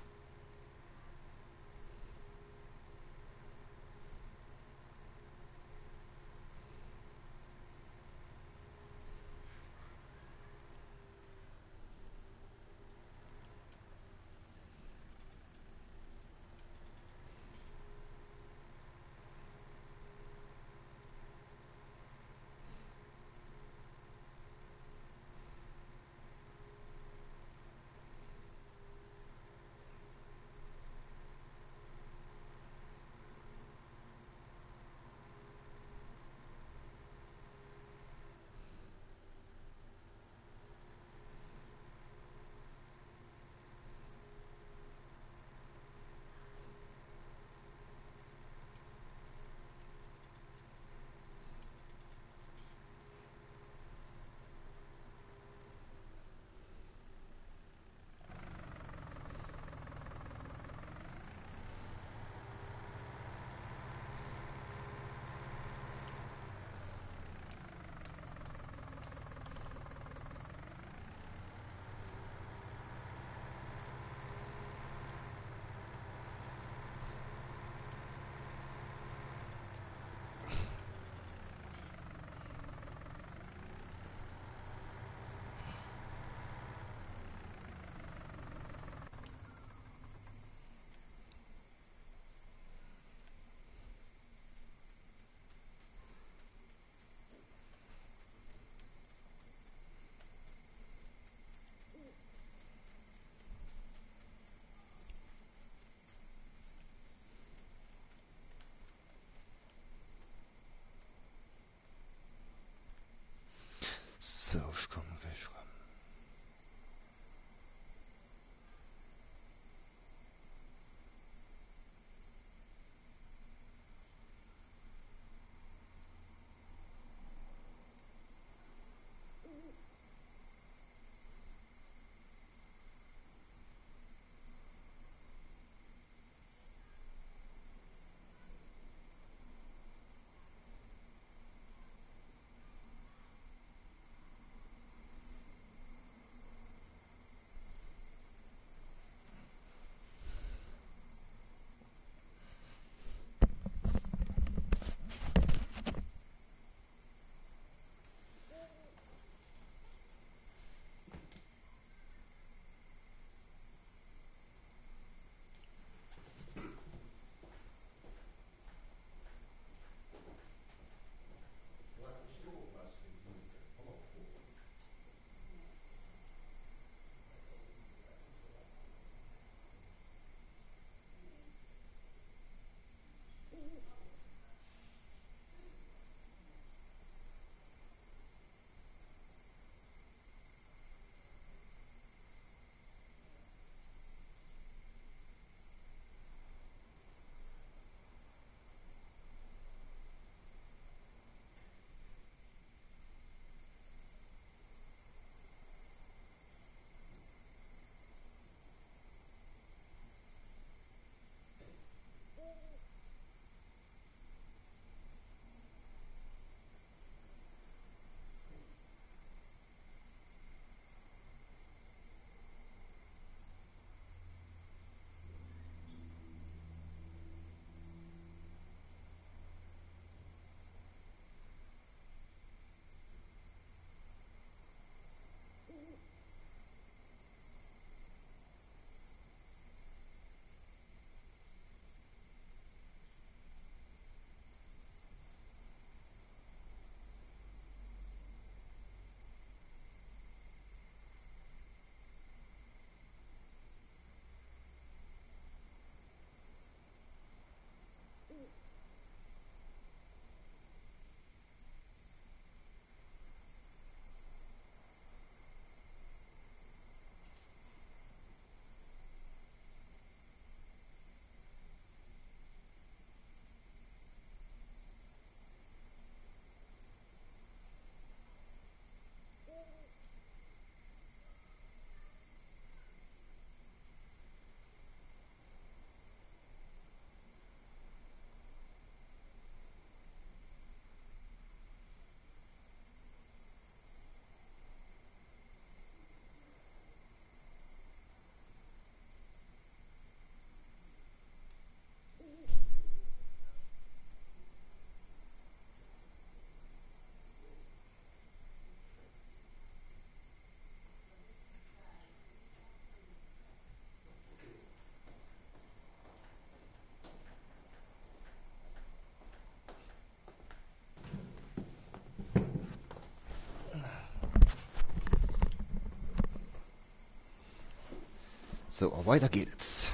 Speaker 1: So, weiter geht's.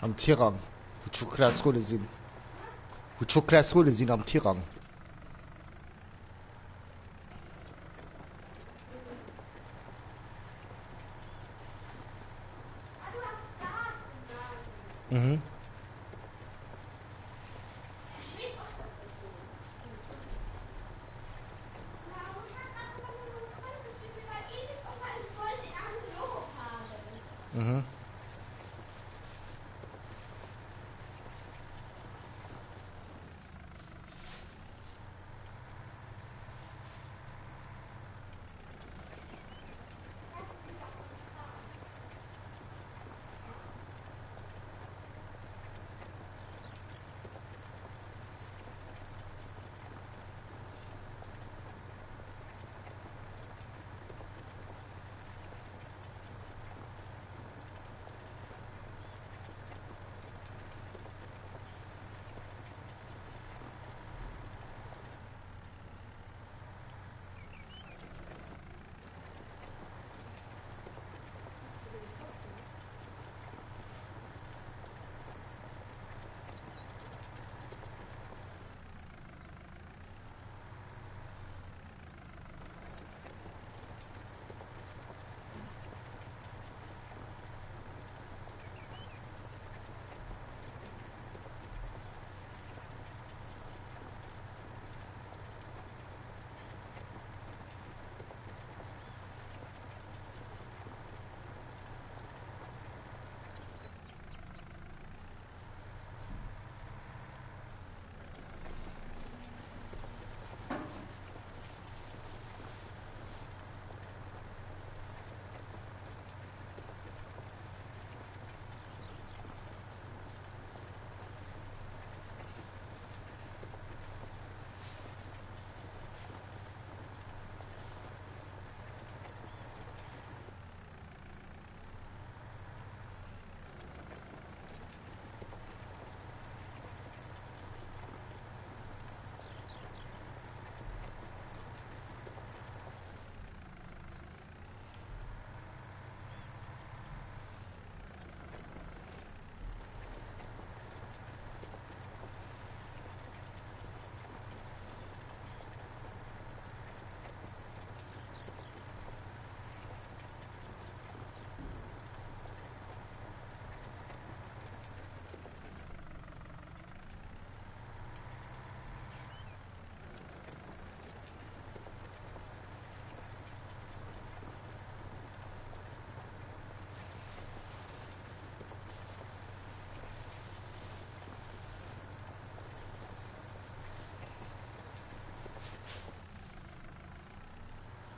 Speaker 1: Am Tierrang. Wo Schokolasrolle sind. Wo Schokolasrolle sind am Tierrang. Mhm. Mhm.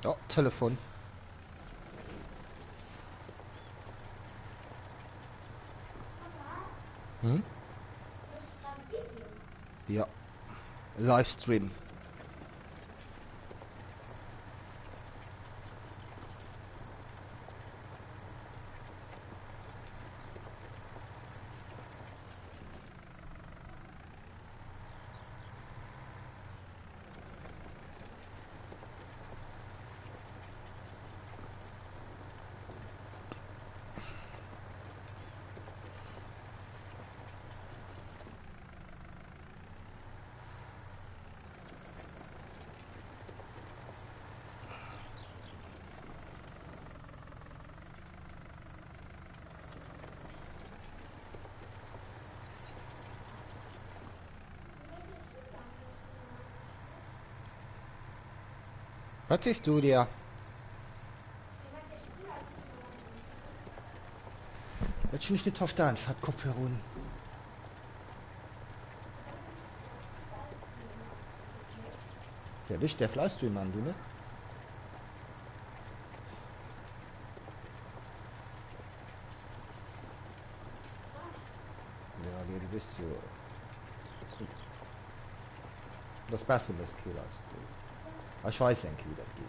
Speaker 1: Oh, Telefon. Hm? Ja. Livestream. Was siehst du dir? Das ist nicht verstanden, ich hab Kopfhörer unten. Ja, dich, der Livestream an, du nicht? Ja, nee, du bist ja... Das Beste ist kein Livestream. Ich weiß nicht, wie das geht.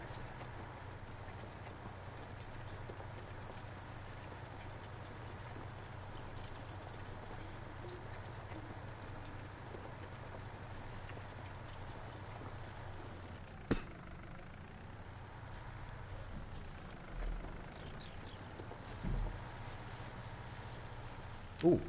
Speaker 1: Oh,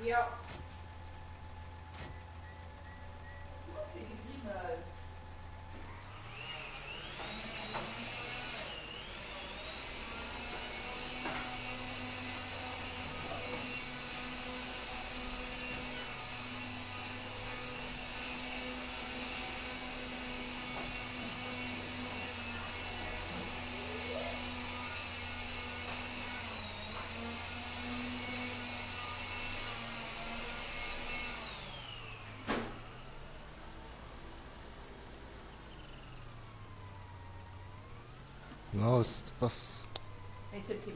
Speaker 2: Ja.
Speaker 1: Los, was?
Speaker 2: Jetzt hat Kim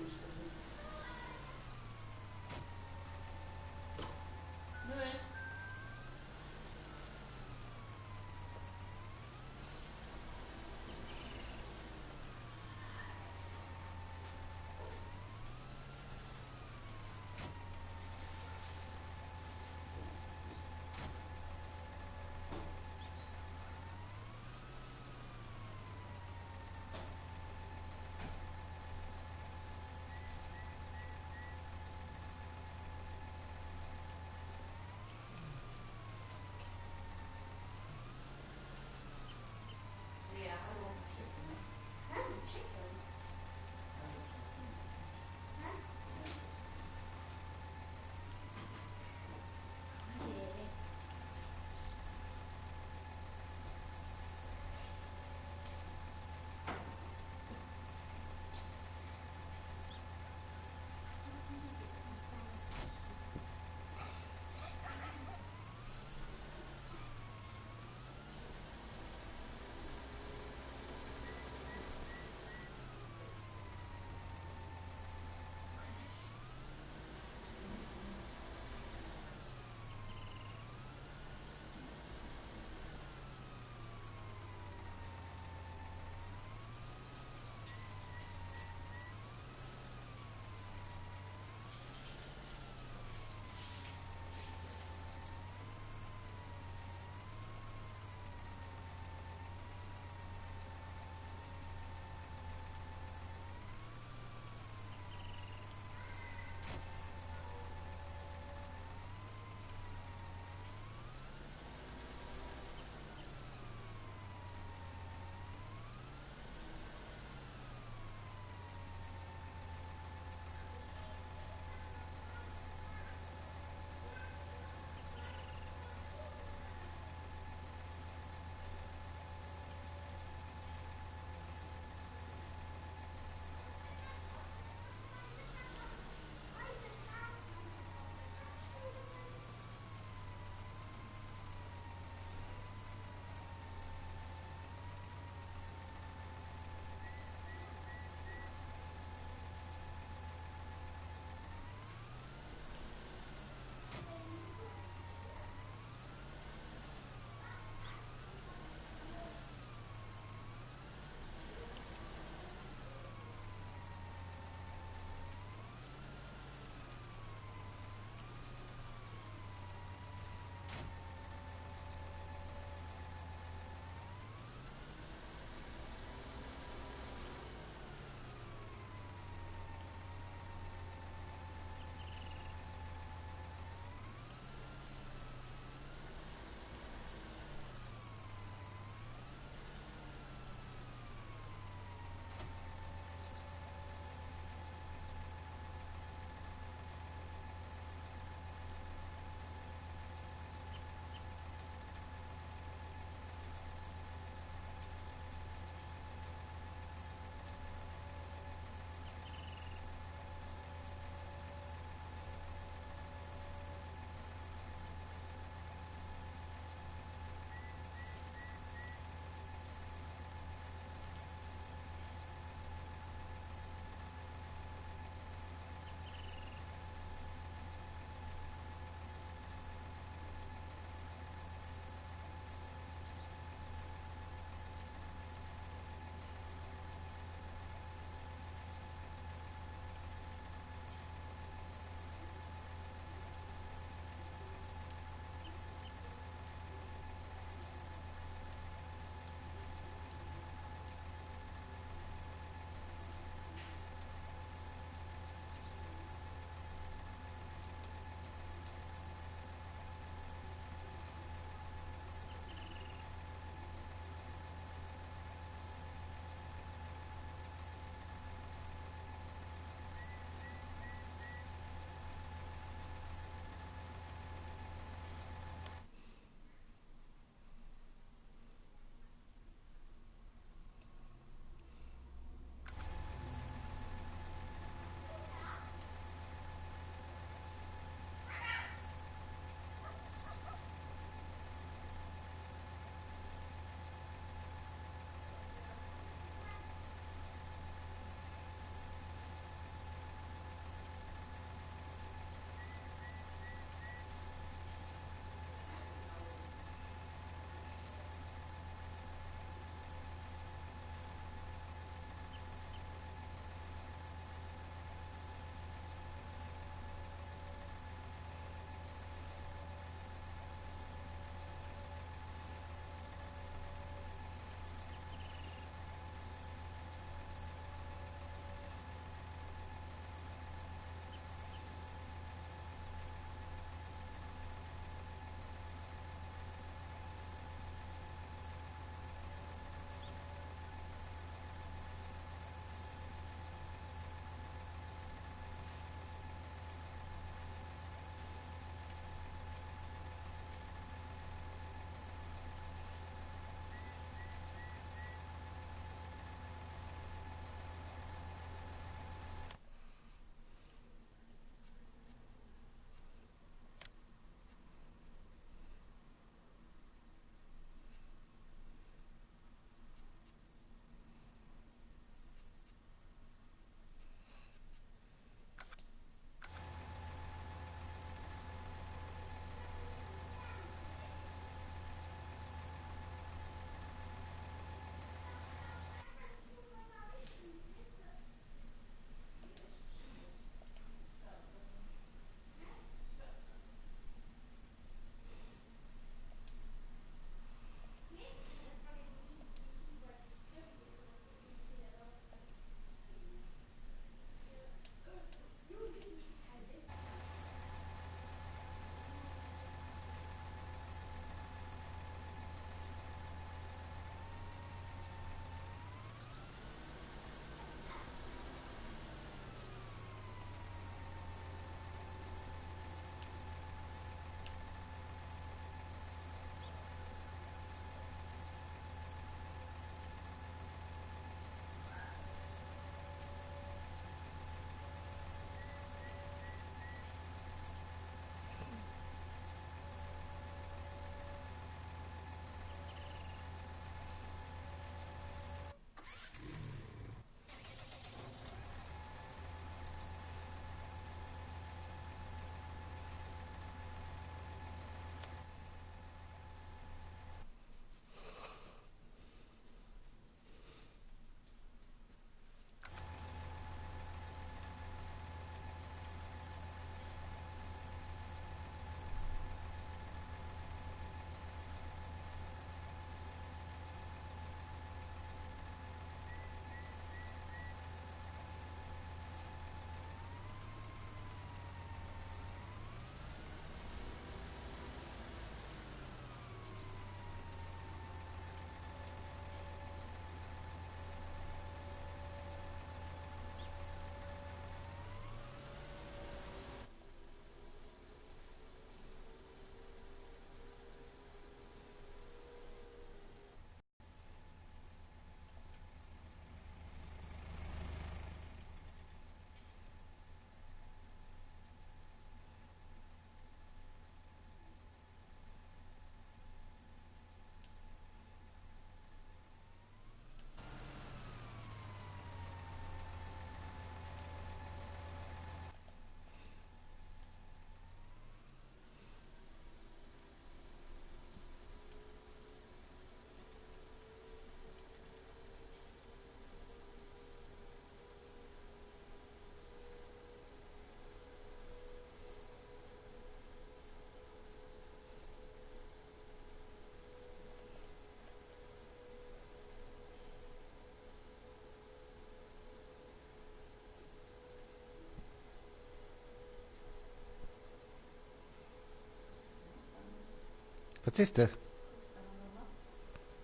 Speaker 1: Was ist du?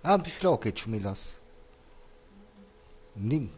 Speaker 1: Ah, wie viel geht schon mir las? Ning.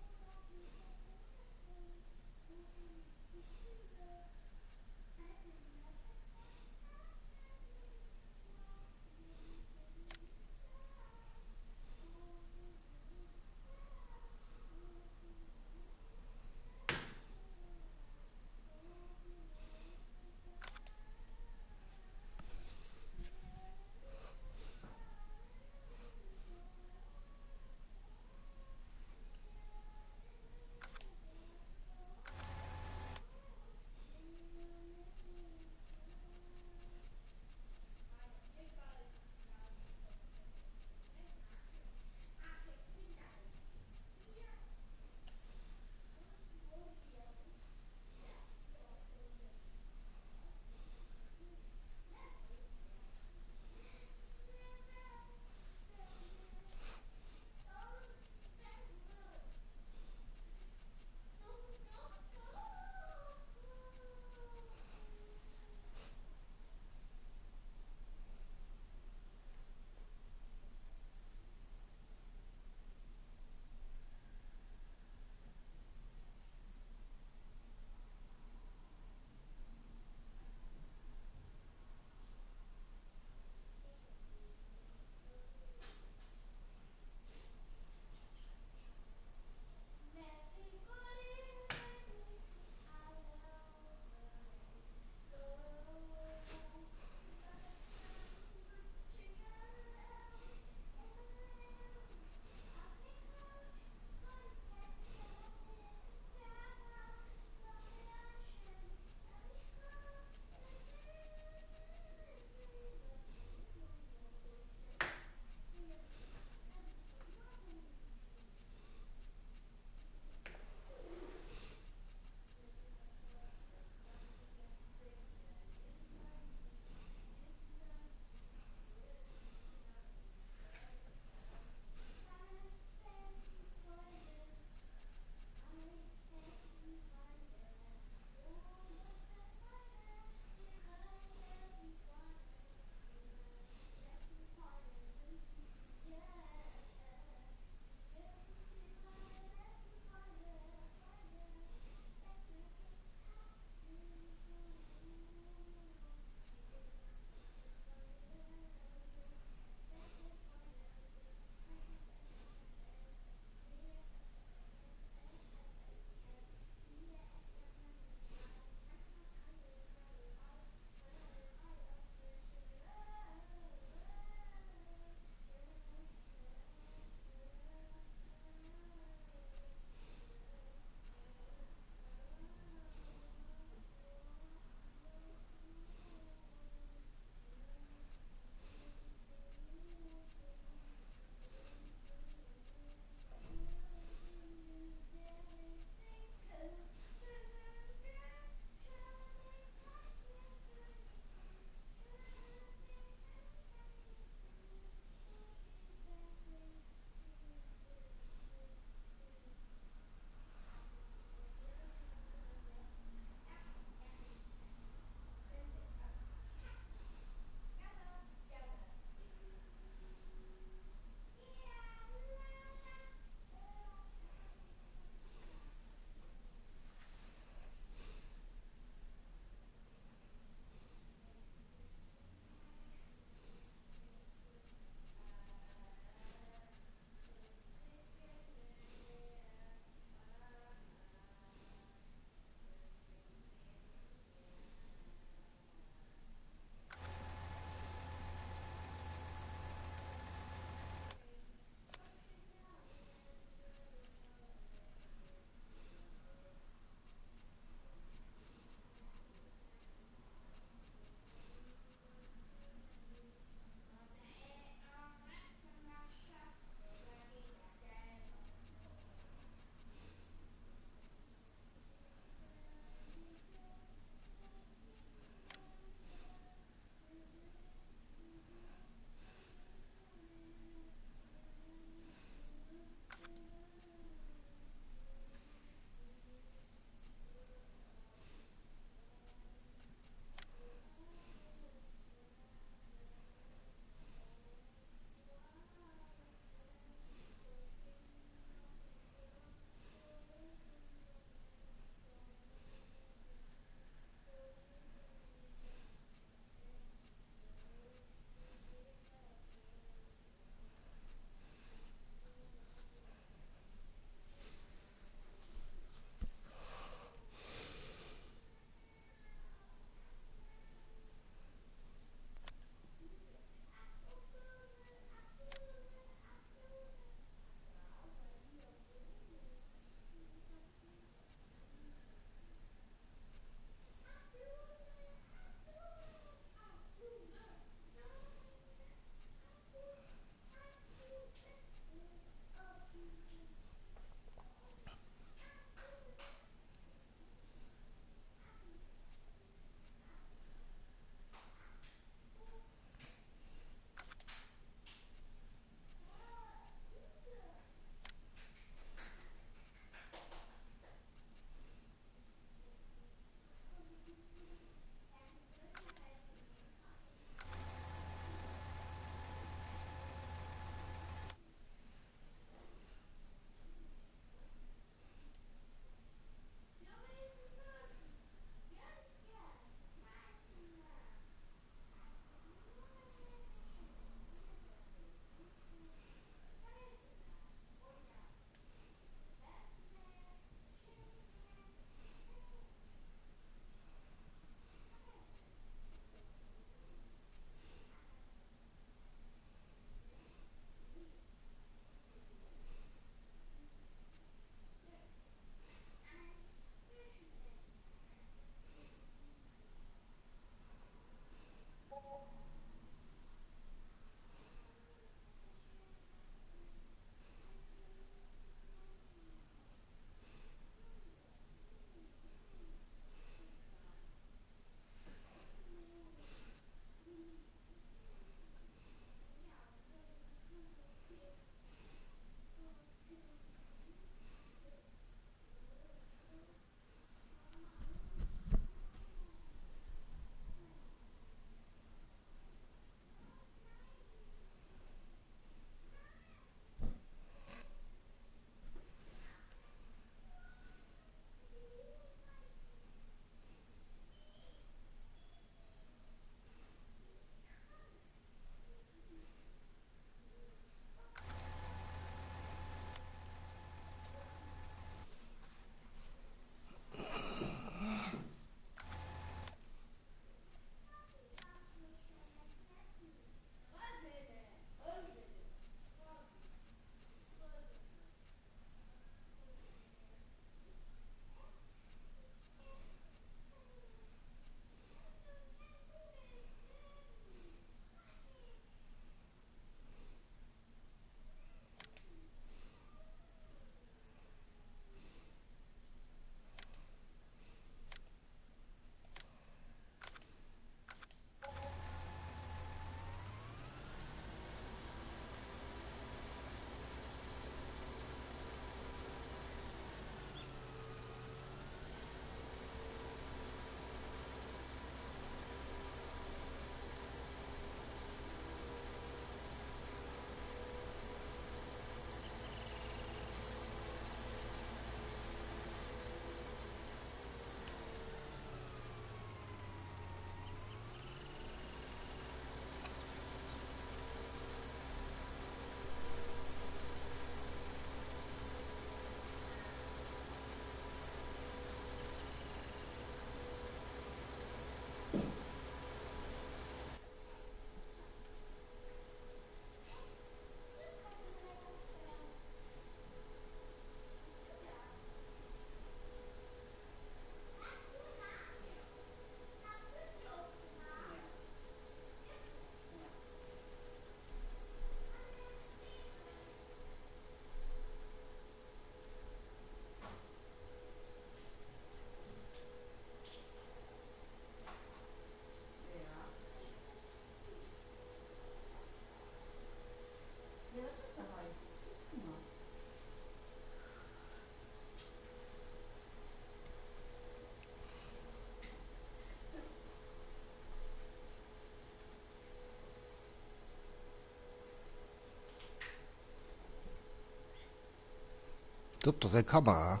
Speaker 1: Doktor se Kamera.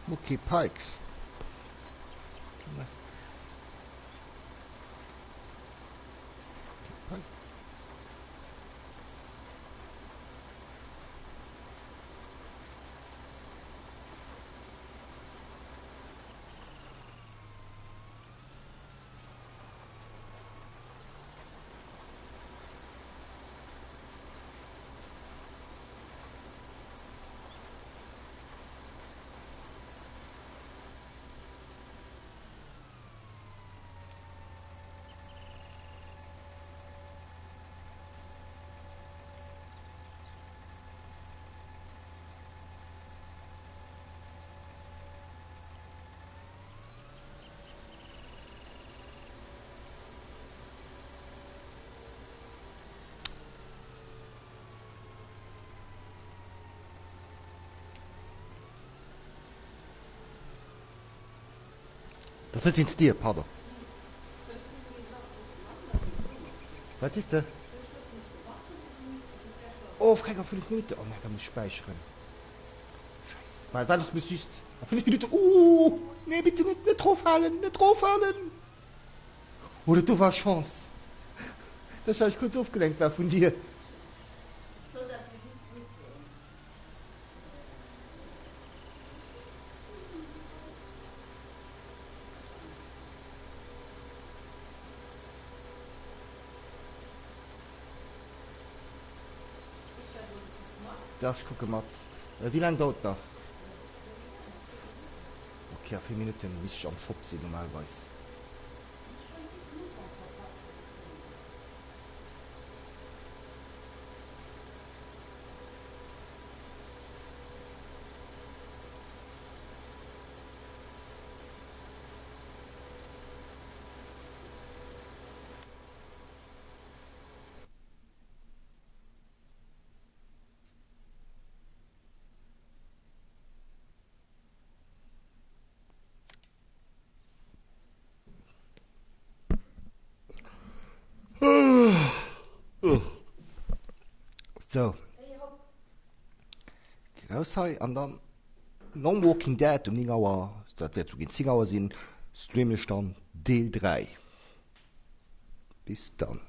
Speaker 1: Mucki Pikes. Das sind dir, pardon. Was ist das? Oh, frag auf 5 Minuten. Oh nein, da muss ich speichern. Scheiße. Weil das muss ich... 5 Minuten. Nee, bitte nicht draufhalten, nicht draufhalten. Oder du warst Chance. Das habe ich kurz aufgelenkt war von dir. Darf ich gucken, Matt? Wie lange dauert das? Okay, 4 Minuten muss ich am Shop sein, normalerweise. So. Raushai an dann Non Walking Dead um 9 Auer, dat wird gin 10 Auer sinn, Streamle dann Deel 3. Bis dann.